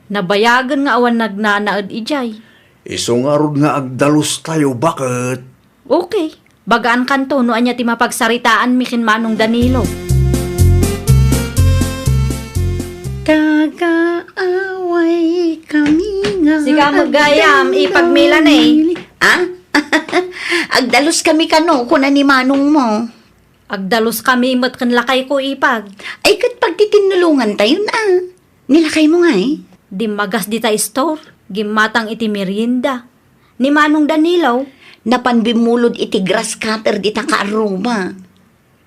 Nabayagan nga awan nagnanaad ijay. Iso nga rod nga agdalos tayo, bakit? Okay, bagaan kanto no anya ti mapagsaritaan mikin Manong Danilo. Kagaaway kami nga. Sige magayam, ipagmilan Agdalos kami kano, kuna ni Manong mo. Agdalos kami mat kan lakay ko ipag. Ay, kat pagtitinulungan tayo na. Nilakay mo nga Di magas di ta store, gimatang iti merienda. Ni Manong Danilo, Napanbimulod iti grass cutter di ta kaaruma.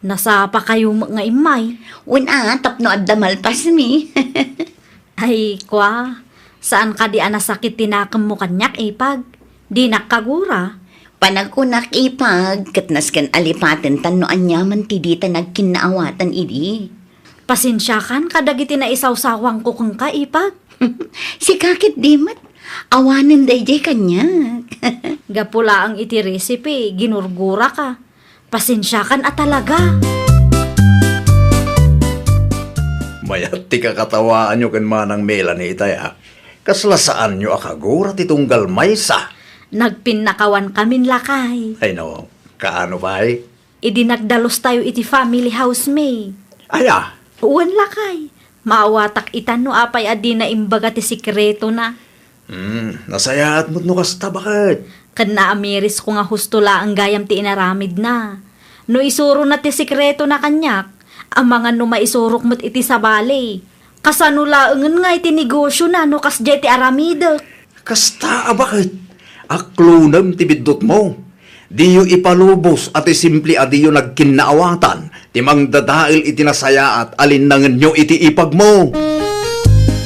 nasapa kayo nga imay. Tapno adda malpas mi. Ay, kwa, saan ka di anasakit tinakam mo kanyak ipag? Di nakagura. Panagkunak ipag, katnas kan alipaten tan no anyaman ti dita nagkinaawatan idi. Pasensya kan kadagiti na isaw-sawang ko kung ka ipag. Si kakit dimat, awanan dayjay kanyak. Gapula ang iti recipe, ginurgura ka. Pasensya kan at talaga. Mayat ti kakatawaan nyo kan Manang Melanie itaya. Kaslasaan nyo akagura ti tunggal maysa. Nagpinnakawan kamin lakay. Ay no, kaano ba ay? Idinagdalos tayo iti family house may. Aya, Uwan lakay. Maawatak itan no apay adi na imbaga ti sikreto na. nasayaat mo't no kasta bakit? Kan naamiris ko nga hustula ang gayam ti inaramid na. No isuro na ti sikreto na kanyak, ang mga no maisurok mo't iti sabali. Kasanulaangan nga iti negosyo na no kasjay ti aramid. Kasta bakit? Aklunam ti bidot mo. Diyo ipalubos at simple adiyo nagkinaawatan. Timang dadail iti nasaya at alinangan nyo iti ipag mo.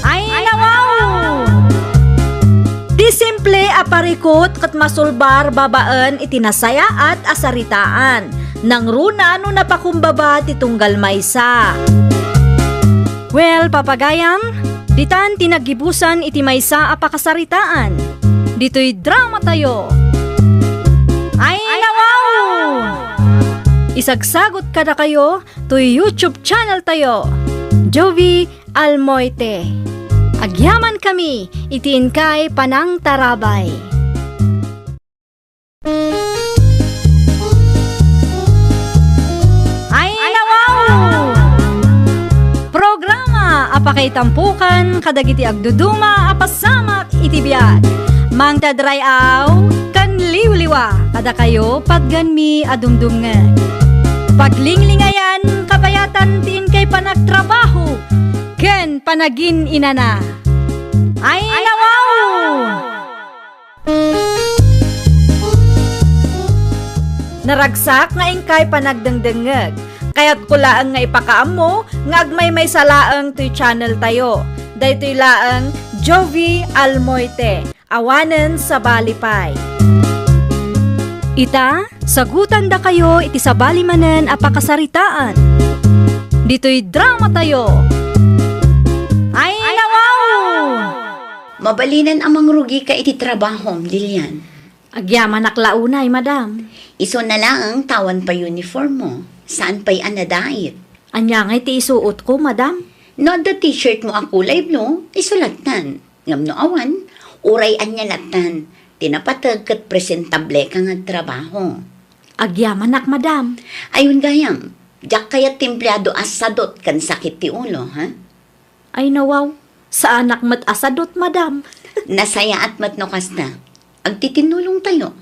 Ay, nawaw! Di simple aparikot kat masulbar babaan itinasaya at asaritaan. Nang runa no napakumbaba titunggal maysa. Well, papagayam, ditan tinagibusan iti maysa apakasaritaan. Dito'y drama tayo. Ay, nawaw! Isagsagot kada kayo to YouTube channel tayo. Jovi Almoite. Agyaman kami, itiin kay Panang Tarabay. Ay, nawaw! itampukan kadagiti agduduma apasamak iti biag. Mang tadrayaw kan liwliwa kada kayo pagganmi adumdumngan. Paglinglingayan kabayatan tiin kay panagtrabaho ken panagin inana. Ay nawaw! Naragsak nga ingkay panagdengdengeg. Kaya't kulaang nga ipakaammo nga agmay may salaang to'y channel tayo. Daytoy laang Jovi Almoite. Awanen sa Balipay. Ita, sagutan da kayo iti sabali manen apakasaritaan. Dito'y drama tayo. Ay nawaw! Mabalinan amang rugi ka iti trabaho, Lilian. Agyaman naklaunay, madam. Iso na lang ang tawan pa uniform mo. Saan pa'y anadait? Anya nga iti isuot ko, madam. No, the t-shirt mo ang kulay blue, isulatan. Ngam no awan, uray anya latan. Tinapatag kat presentable ka nga trabaho. Agyaman nak, madam. Ayun gayam, jak kaya templado asadot kan sakit ti ulo, ha? Ay nawaw, sa anak mat asadot, madam. Nasaya at matnokas na. Agtitinulong tayo.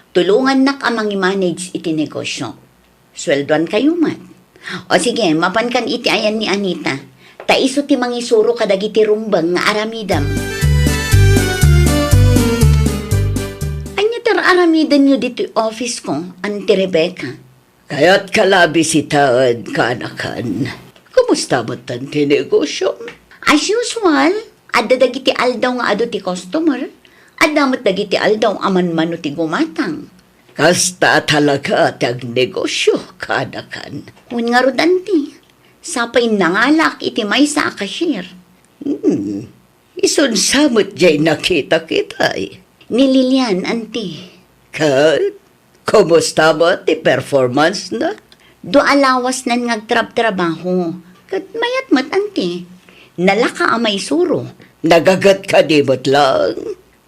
Tulungan nak amang i-manage iti negosyo. Sweldoan kayo mat. O sige, mapan kan iti ayan ni Anita. Taiso ti mangisuro kadagiti rumbang nga aramidam. Anya tar aramidan nyo dito office ko, Auntie Rebecca. Kaya't kalabi si Taad kaanakan. Kumusta mo tanti negosyo? As usual, adda dagiti aldaw nga ado ti customer. Adamot dagiti aldaw aman mano ti gumatang. Kasta talaga tag negosyo kaanakan. Hun nga rodanti, sapay nangalak iti may sa cashier. Isunsamot jay nakita kita eh. Ni Lilian, auntie. Kat, kumusta mo ti performance na? Do alawas nan ngagtrab-trabaho. Kat mayat mat, auntie. Nalaka amay suro. Nagagat ka di mo't lang.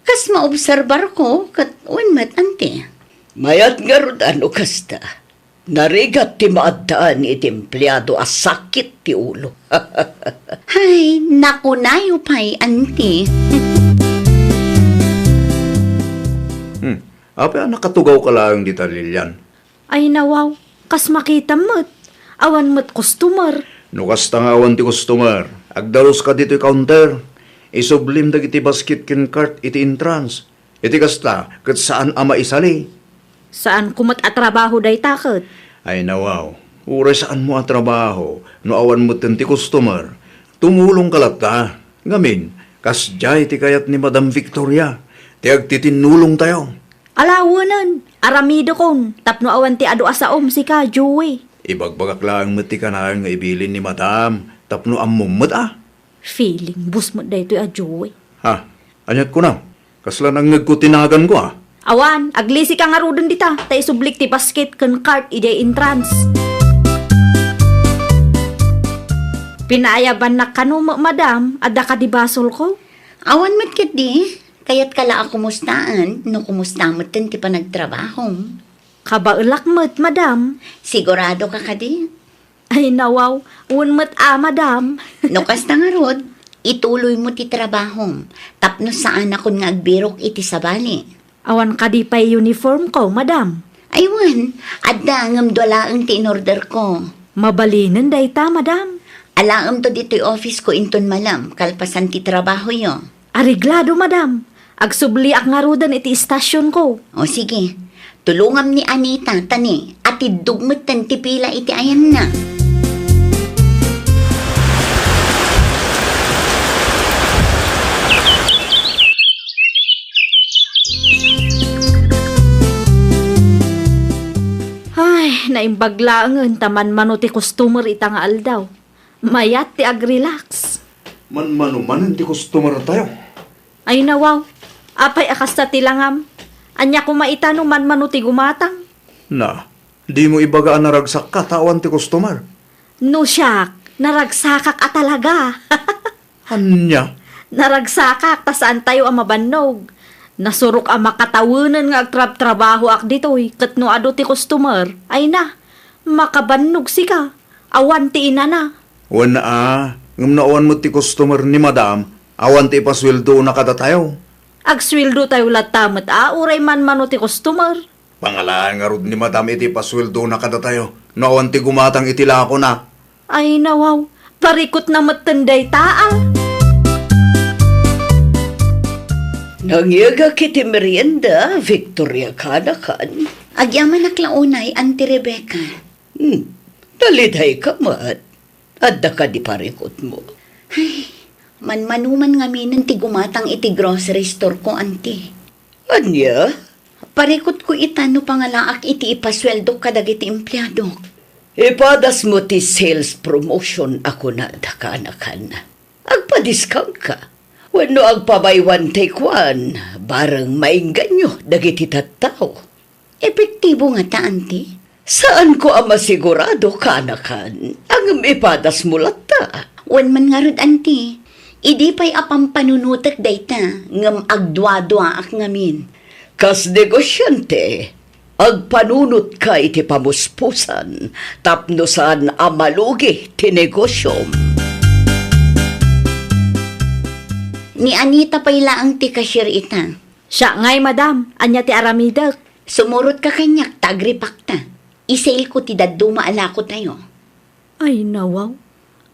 Kas maobserbar ko, kat unmat, auntie. Mayat nga ron ano kasta. Narigat ti maadaan iti empleyado a sakit ti ulo. Hay, nakunayo pa'y, auntie. Apa nakatugaw ka lang dita, Lilian. Ay nawaw, kas makita mo't. Awan mo't customer. No kasta nga awan ti customer. Agdalos ka dito counter. Isublim dagiti basket ken cart iti entrance. Iti kasta, kat saan ama isali. Saan kumat atrabaho day takot? Ay nawaw, uray saan mo ang trabaho, no awan mo ti customer. Tumulong kalat ka. Ngamin, kasjay ti kayat ni Madam Victoria. Ti agtitinulong tayo. Alawanan, aramido kon, tapno awan ti ado asaom si ka, Joey. Ibagbagak lang mo ti kanang nga ibilin ni Madam. Tapno ammumot ah. Feeling bus mo dayto a Joey. Ha, anyat ko na. Kasla nang nagkutinagan ko ah. Awan, aglisi ka nga rudon dita, tay sublik ti basket ken cart ide entrance. Pinaayaban na kano, madam, adda ka di basol ko? Awan mat kat di. Kaya't kala ako mustaan, no kumusta mo ti panagtrabaho. Kabaulak mo't, madam. Sigurado ka kadi. Ay nawaw, unmat madam. No kasta nga rod, ituloy mo ti trabaho. Tapno saan ako nga agbirok iti sabali. Awan ka di pa'y uniform ko, madam. Aywan, adda ngam dola ang tinorder ko. Mabalinin dayta, madam. Alaam to dito'y office ko inton malam, kalpasan ti trabaho yo. Ariglado, madam. Agsubli ak nga rudan iti istasyon ko. O sige, tulungam ni Anita, tani, at idugmit tan ti pila iti ayan na. Ay, naimbaglaangan taman mano ti customer ita nga aldaw. Mayat ti agrelax. Man-manuman ti customer tayo. Ay nawaw, apay akasta ti langam. Anya kumaita no man mano ti gumatang. Na, di mo ibagaan na ragsak ka, tawan ti customer. No siyak, naragsakak a talaga. Anya, Naragsakak, ta saan tayo ang mabannog. Nasurok ang makatawanan nga agtrab-trabaho ak ditoy, kat no ado ti customer. Ay na, makabannog si ka. Awan ti ina na. wana Ngam naawan mo ti customer ni madam, awan ti ipasweldo na kada tayo. Agsweldo tayo latamat uray man mano ti customer. Pangalaan nga rod ni madam iti pasweldo na kada tayo. Naawan ti gumatang itila ko na. Ay nawaw, parikot na matenday taa. Nangyaga kiti merienda, Victoria Kanakan. Agyaman naklaunay, Auntie Rebecca. Taliday ka mat. Adda ka di parikot mo. Manmanuman nga minan ti gumatang iti grocery store ko, Auntie. Anya? Parikot ko itano pangalaak iti ipasweldo kadagiti empleyado. Ipadas mo ti sales promotion ako na dakanakan. Agpa-discount ka. Wano agpa-buy one take one, barang maingganyo dagiti tattao. Epektibo nga ta, Auntie. Saan ko ang masigurado kanakan? Ang ipadas mo lata. Wan man nga rod, Auntie. Idi pa'y apang panunutak dayta, ngam agdwa-dwa ak ngamin. Kas negosyante, agpanunot ka iti pamuspusan, tapnosan amalugi ti negosyom. Ni Anita pa'y laang ti cashier ita. Siya ngay madam, anya ti aramidak. Sumurot ka kanyak, tagripak ta. Isail ko ti daduma alako tayo. Ay nawaw,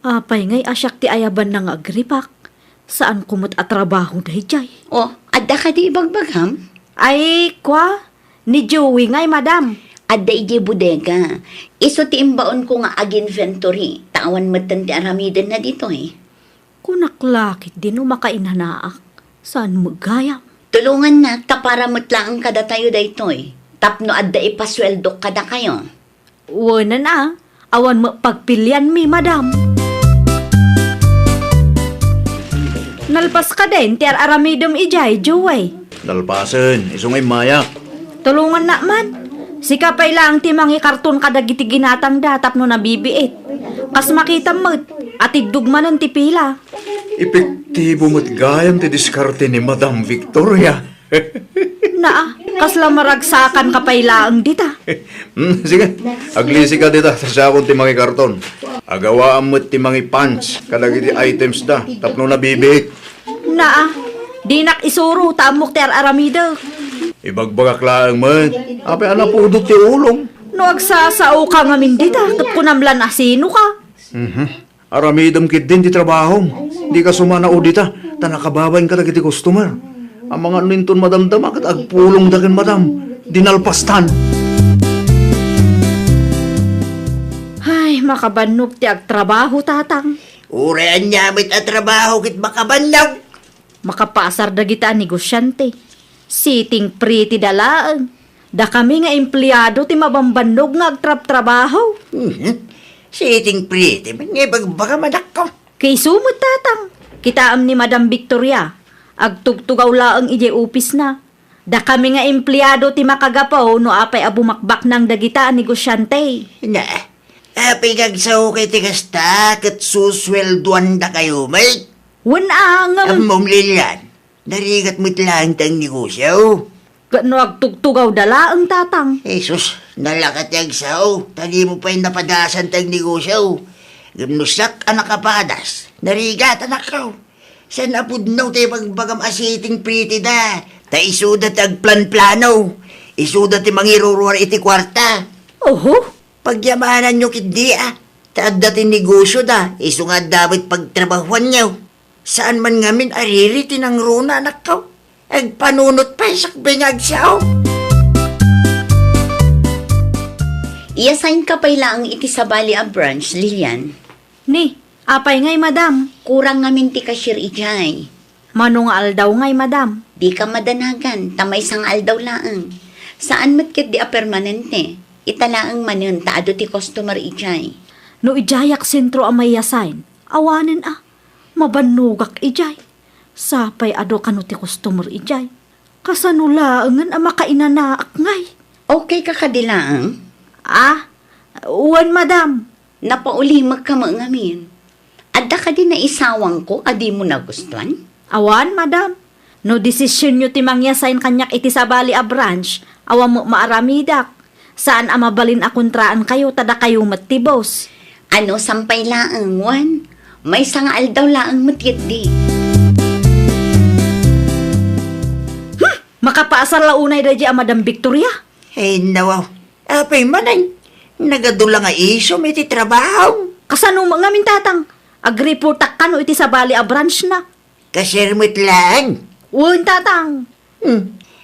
apay ngay asyak ti ayaban ng agripak. Saan kumot atrabaho dayjay? O, adda ka di ibagbagam? Ay, kwa? Ni Joey ngay madam. Adda iji bodega. Iso ti imbaon ko nga ag-inventory. Tawan matan ti aramiden na dito eh. Kunaklakit din makainhanaak. Saan magayam? Tulungan na, tapara mutlaang kada tayo dayto eh. Tapno adda ipasweldo kada kayo. Wala na, awan mo pagpilyan mi madam. Nalpas ka din, ti aramidom ijay, Joey. Dalpasan, isungay mayak. Tulungan na man. Sika pa'y lang ti mangi karton kadagiti ginatang datap no nabibiit. Kas makita mo, at idugmanan ti pila. Epektibo mo't gayam ti diskarte ni Madam Victoria. Naa, kasla maragsakan ka pa'y laang dita. Sige, aglisi ka dita sa akong ti mga karton. Agawaan mo't ti mga punch, kadagiti items da, tapno nabibihit. Naa, di nak isuro, tamok ti aramida. Ibagbagak laang man, ape anapudot ti ulong. No agsasao ka ngamin dita, kat kunamlan asino ka. Aramidam kit din ti trabaho. Di ka sumana o dita, tanakababain ka dagiti customer. Ang mga ninton madamdama kat agpulong dakin madam, dinalpastan. Ay, makabanok ti agtrabaho tatang. Urayan nyamit at trabaho kit makabanlaw. Makapasar dagita negosyante. Sitting pretty dalaan. Da kami nga empleyado ti mabambanog nga agtrab-trabaho. Sitting pretty, baka manak ko. Kay sumot tatang. Kitaam ni Madam Victoria. Agtugtugaw laang ije upis na. Da kami nga empleyado ti makagapaw no apay abumakbak ng dagita negosyante. Na, apay kagsaw kay tikasta kat suswelduan da kayo, mate. Wana nga Ang mumlilan, narigat mo't lang tang negosyo. no agtugtugaw dalaang tatang. Jesus, nalakat yung saw. Tali mo pa yung napadasan tang negosyo. Gamnusak anak kapadas. Narigat anak ko. San apudnaw tayo pagbagam asiting pretty da. Ta isudat ag plan-plano. Isudat ti mangiruruar iti kwarta. Oho, Pagyamanan nyo kindi Taadda ti negosyo da. Isu nga dapat pagtrabahuan nyo. Saan man ngamin ariri tinang runa anak ko. Agpanunot pa isak bingag siya. I-assign ka pa'y laang iti sa Bali a branch, Lilian. ni, apay ngay madam. Kurang ngamin ti cashier ijay. Manong aldaw ngay madam. Di ka madanagan, tamay sang aldaw laang. Saan matkit di a permanente? Italaang manen taado ti customer ijay. No ijayak sentro amay yasain. Awanen mabanugak ijay. Sapay ado kano ti customer ijay. Kasanulaangan makainanaak ngay. Okay ka kadilaang? Uwan madam. Napaulimag ka mga ngamin. Adda ka din na isawang ko, adi mo nagustuhan? Awan madam. No desisyon nyo ti mangyasain kanyak iti sa Bali a branch. Awa mo maaramidak. Saan mabalin a kontraan kayo tada kayo matibos. Ano sampay laang, Juan? May sangal daw laang matiyat di. Makapaasar launay da ang Madam Victoria. Ay, nawaw. Apay manay. Nagadula nga iso, may ti trabaho. Kasano mga mintatang? Agriportak ka no iti sa bali a branch na. Kasirmit lang. Uwan tatang.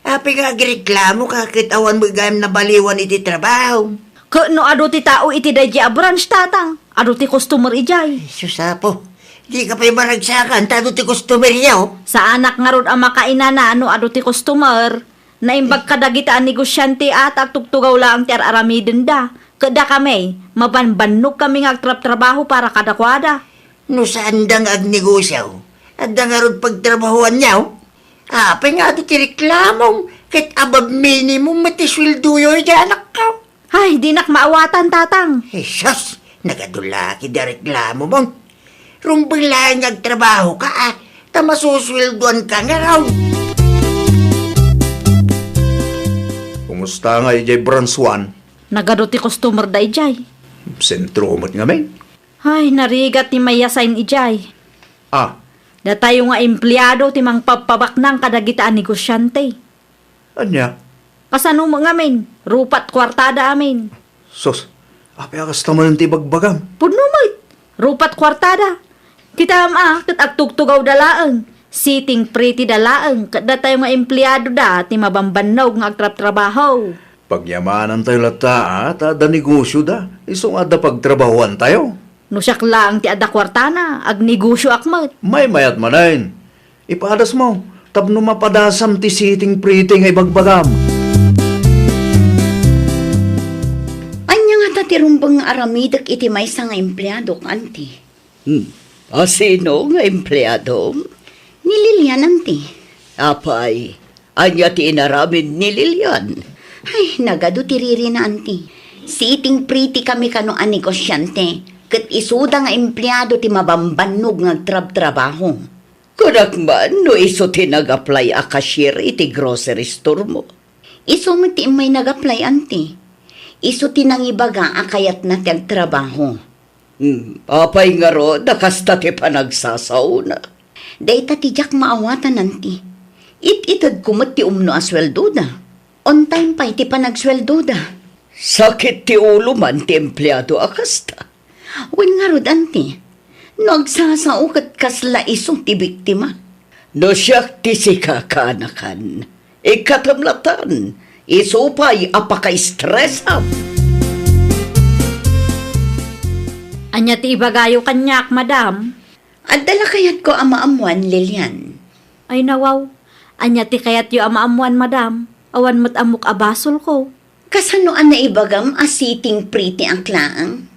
Apay nga agreklamo kakit awan mo gayam na baliwan iti trabaho. No ado ti tao iti da a branch tatang. Ado ti customer ijay. Susapo. Di ka pa'y maragsakan, tado ti customer yaw. Sa anak nga ron ang makainana ano ado ti customer. Naimbag kadagitaan negosyante at agtugtugaw lang ti aramiden da. Kada kami, mabanbannog kami nga agtrap-trabaho para kadakwada. No saan dang agnegosyaw? At nga ron pagtrabahuan yaw? Apay nga ito ti reklamong, kahit abab minimum matiswildo yoy di anak ka. Ay, di nak maawatan tatang. Jesus, nagadulaki da reklamo mong. Rumbang lang nagtrabaho ka tamasuswildoan ka nga raw. Kumusta nga ijay branch 1? Nagado ti customer da ijay. Sentro umat nga men. Ay, narigat ni mayasain ijay. Ah, Da tayo nga empleyado ti mang papabaknang kadagitaan negosyante. anya? Kasano mo nga men, rupat kwartada amin. Sos, apay akas naman ti bagbagam. Punumit, rupat kwartada. Kita kat agtugtugaw dalaang. Sitting pretty dalaang. Kada tayo nga empleyado da, ti mabambannog nga agtrap-trabaho. Pagyamanan tayo lata at ada negosyo da. Isong ada pagtrabahuan tayo. No siyak lang ti ada kwartana, ag negosyo akmat. May mayat manayin. Ipadas mo, tapno mapadasam ti sitting pretty nga ibagbagam. Anya nga tatirumbang nga aramidak iti may nga empleyado kanti. Sino nga empleyado? Ni Lilian anti. Apay, anya ti inaramin ni Lilian. Ay, nagado tiriri na anti. Sitting pretty kami kano a negosyante. Kat isuda nga empleyado ti mabambannog nga trabaho. Kunak man, no iso ti nag-apply a cashier iti grocery store mo. Iso mo ti may nag-apply anti. Iso ti nangibaga akayat na ti agtrabaho. Apay nga ro, nakasta ti panagsasaw na. Dayta ti jak maawatan anti. It-itad kumot ti umno asweldo da. On time pa iti panagsweldo da. Sakit ti ulo man ti empleyado akasta. Wen nga rod anti. Nagsasao kat kasla iso ti biktima. No siyak ti sikakanakan. Ikatamlatan, iso pa'y apaka-stress up. Anya ti ibagayo kanyak, madam. At dala kayat ko amaamuan, Lilian. Ay nawaw, anya ti kayat yu amaamuan, madam. Awan mo't amok abasol ko. Kasanoan na ibagam a sitting pretty ang klaang?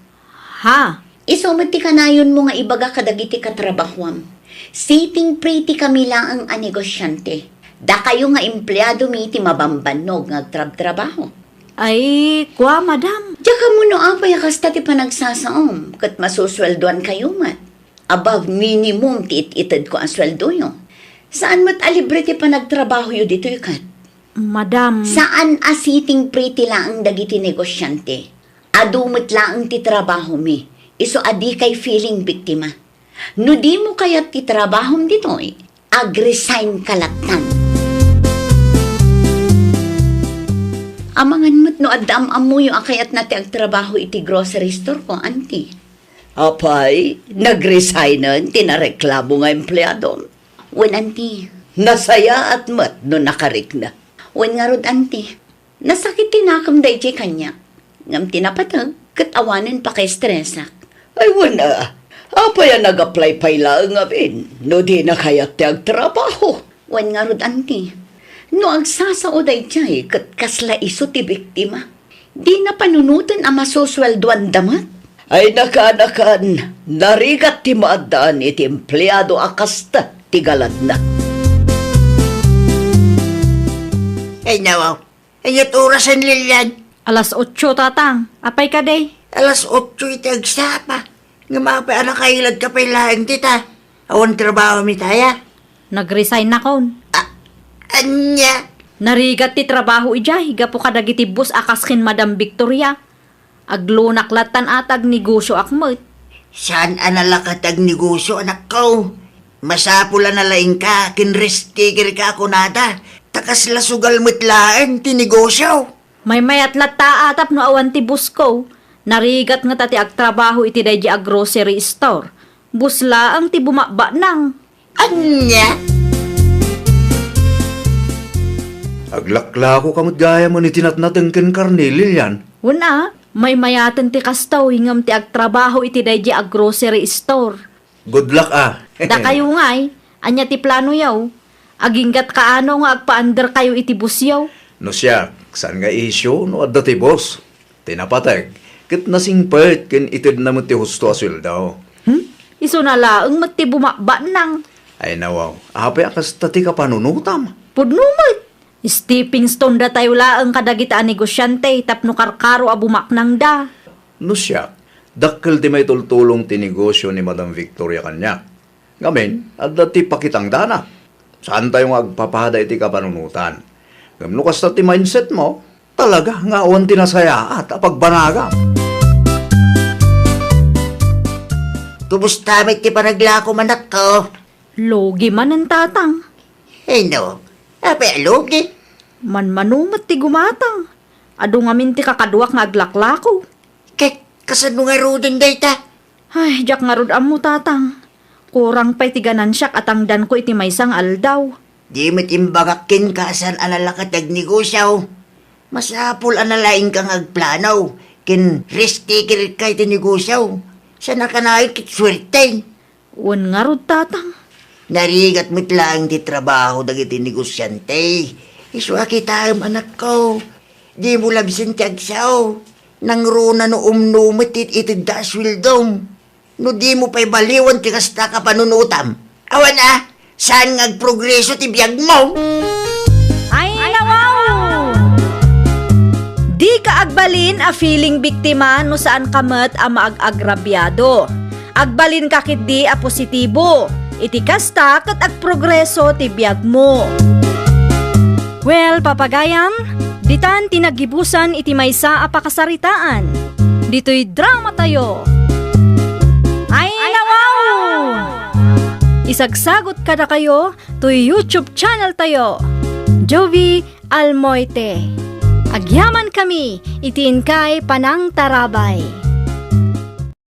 Ha? Isumati kanayon mo nga ibaga kadagiti katrabahwam. Sitting pretty kami lang ang anegosyante. Da kayo nga empleyado mi ti mabambanog nga trabaho. Ay, kwa, madam. Diya ka mo no apay kasta ti panagsasaom kat masusweldoan kayo mat. Above minimum ti ititid ko ang sweldo nyo. Saan mat alibre ti panagtrabaho yu dito kat? Madam. Saan a sitting pretty lang ang dagiti negosyante? Adumot lang ang ti trabaho mi. Iso adi kay feeling biktima. No di mo kaya ti trabaho dito ag-resign kalatan. Amangan mo't no adam amuyo akayat na ti agtrabaho iti grocery store ko, auntie. Apay, nag-resignan, tinareklamo nga empleyado. Wen, auntie. Nasaya at mat no nakarik na. Wen nga rod, auntie. Nasakit tinakam da iti kanya. Ngam tinapatag, katawanan pa kay stressak. Ay, wala. Apay nag-apply pa ilang abin. No di na kayat ti agtrabaho. Wen nga rod, auntie. No agsasao da iti kat kasla iso ti biktima. Di na panunutan ang masusweldoan damat. Ay nakanakan, narigat ti maadaan iti empleyado akasta ti galad na. Ay nawaw, ayat orasan Lilian. Alas 8, tatang. Apay ka, day. Alas 8 iti agsapa. Nga mapay anak kailad ka pa'y lahing tita. Awan trabaho mi taya. Nag-resign na kon. Anya. Narigat ti trabaho ijay. Gapo kadagiti bus akaskin Madam Victoria. Aglunaklatan atag negosyo akmet. Saan analakatag negosyo, anak ko? Masapula na laing ka, kinrestigir ka ako nada. Takas la sugal mutlaan, tinegosyo. May mayat lata atap no awan ti bus ko. Narigat nga tati agtrabaho iti day a grocery store. Busla ang ti bumaba nang. Anya? Aglakla ko kamot gaya mo ni tinatnateng ken karnilil yan. Una, may mayatan ti kastaw hingam ti agtrabaho iti day a grocery store. Good luck ah. Da kayo nga'y, anya ti plano yaw. Aginggat kaano nga agpa-under kayo iti bus yaw. No siya, saan nga issue no adda ti boss? Tinapatag, ket nasingpet ken itid na mo ti husto aswil daw. Iso na laeng mat ti bumaba nang. Ay nawaw, apay akas tati ka panunutam. Pudnumot. Stepping stone da tayo laeng kadagita a negosyante tapno karkaro a bumaknang da. No siya, dakkel ti may tultulong ti negosyo ni Madam Victoria kanya. Ngamin, adda ti pakitang dana. Saan tayo nga agpapada iti kapanunutan? Gamno kas ti mindset mo, talaga nga awan tinasaya at apagbanaga. Tubos tamit ti panaglako manak ko. Logi man ang tatang. Eh no, ape alogi. Manmanumat ti gumatang. Ado ngamin ti kakaduak nga aglaklako. Kasano nga rodin dayta? Ay, jak nga rod mo tatang. Kurang pa'y ti ganansyak at ang dan ko iti maysang aldaw. Di mo't imbagakin ka saan analakatag negosyo. Masapul analaing kang agplanaw. Kin restikir ka iti negosyo. Sa nakanaay kit swerte. Uwan nga rod tatang. Narigat mo't lang ti trabaho dagiti negosyante. Iswa kita anak ko. Di mo labsin ti agsaw. Nang runa no umnumit itid da swildom. No di mo pa'y baliwan ti kasta ka panunutam. Awan ah, saan ngagprogreso ti biyag mo? Ay, nawaw! Di ka agbalin a feeling biktima no saan kamet a maag-agrabyado. Agbalin ka kit di a positibo. Iti kasta kat agprogreso ti biyag mo. Well, papagayam, ditan tinagibusan iti maysa a pakasaritaan. Dito'y drama tayo. Ay, nawaw! Isagsagot kada kayo to YouTube channel tayo. Jovi Almoite. Agyaman kami, itiin kay Panang Tarabay.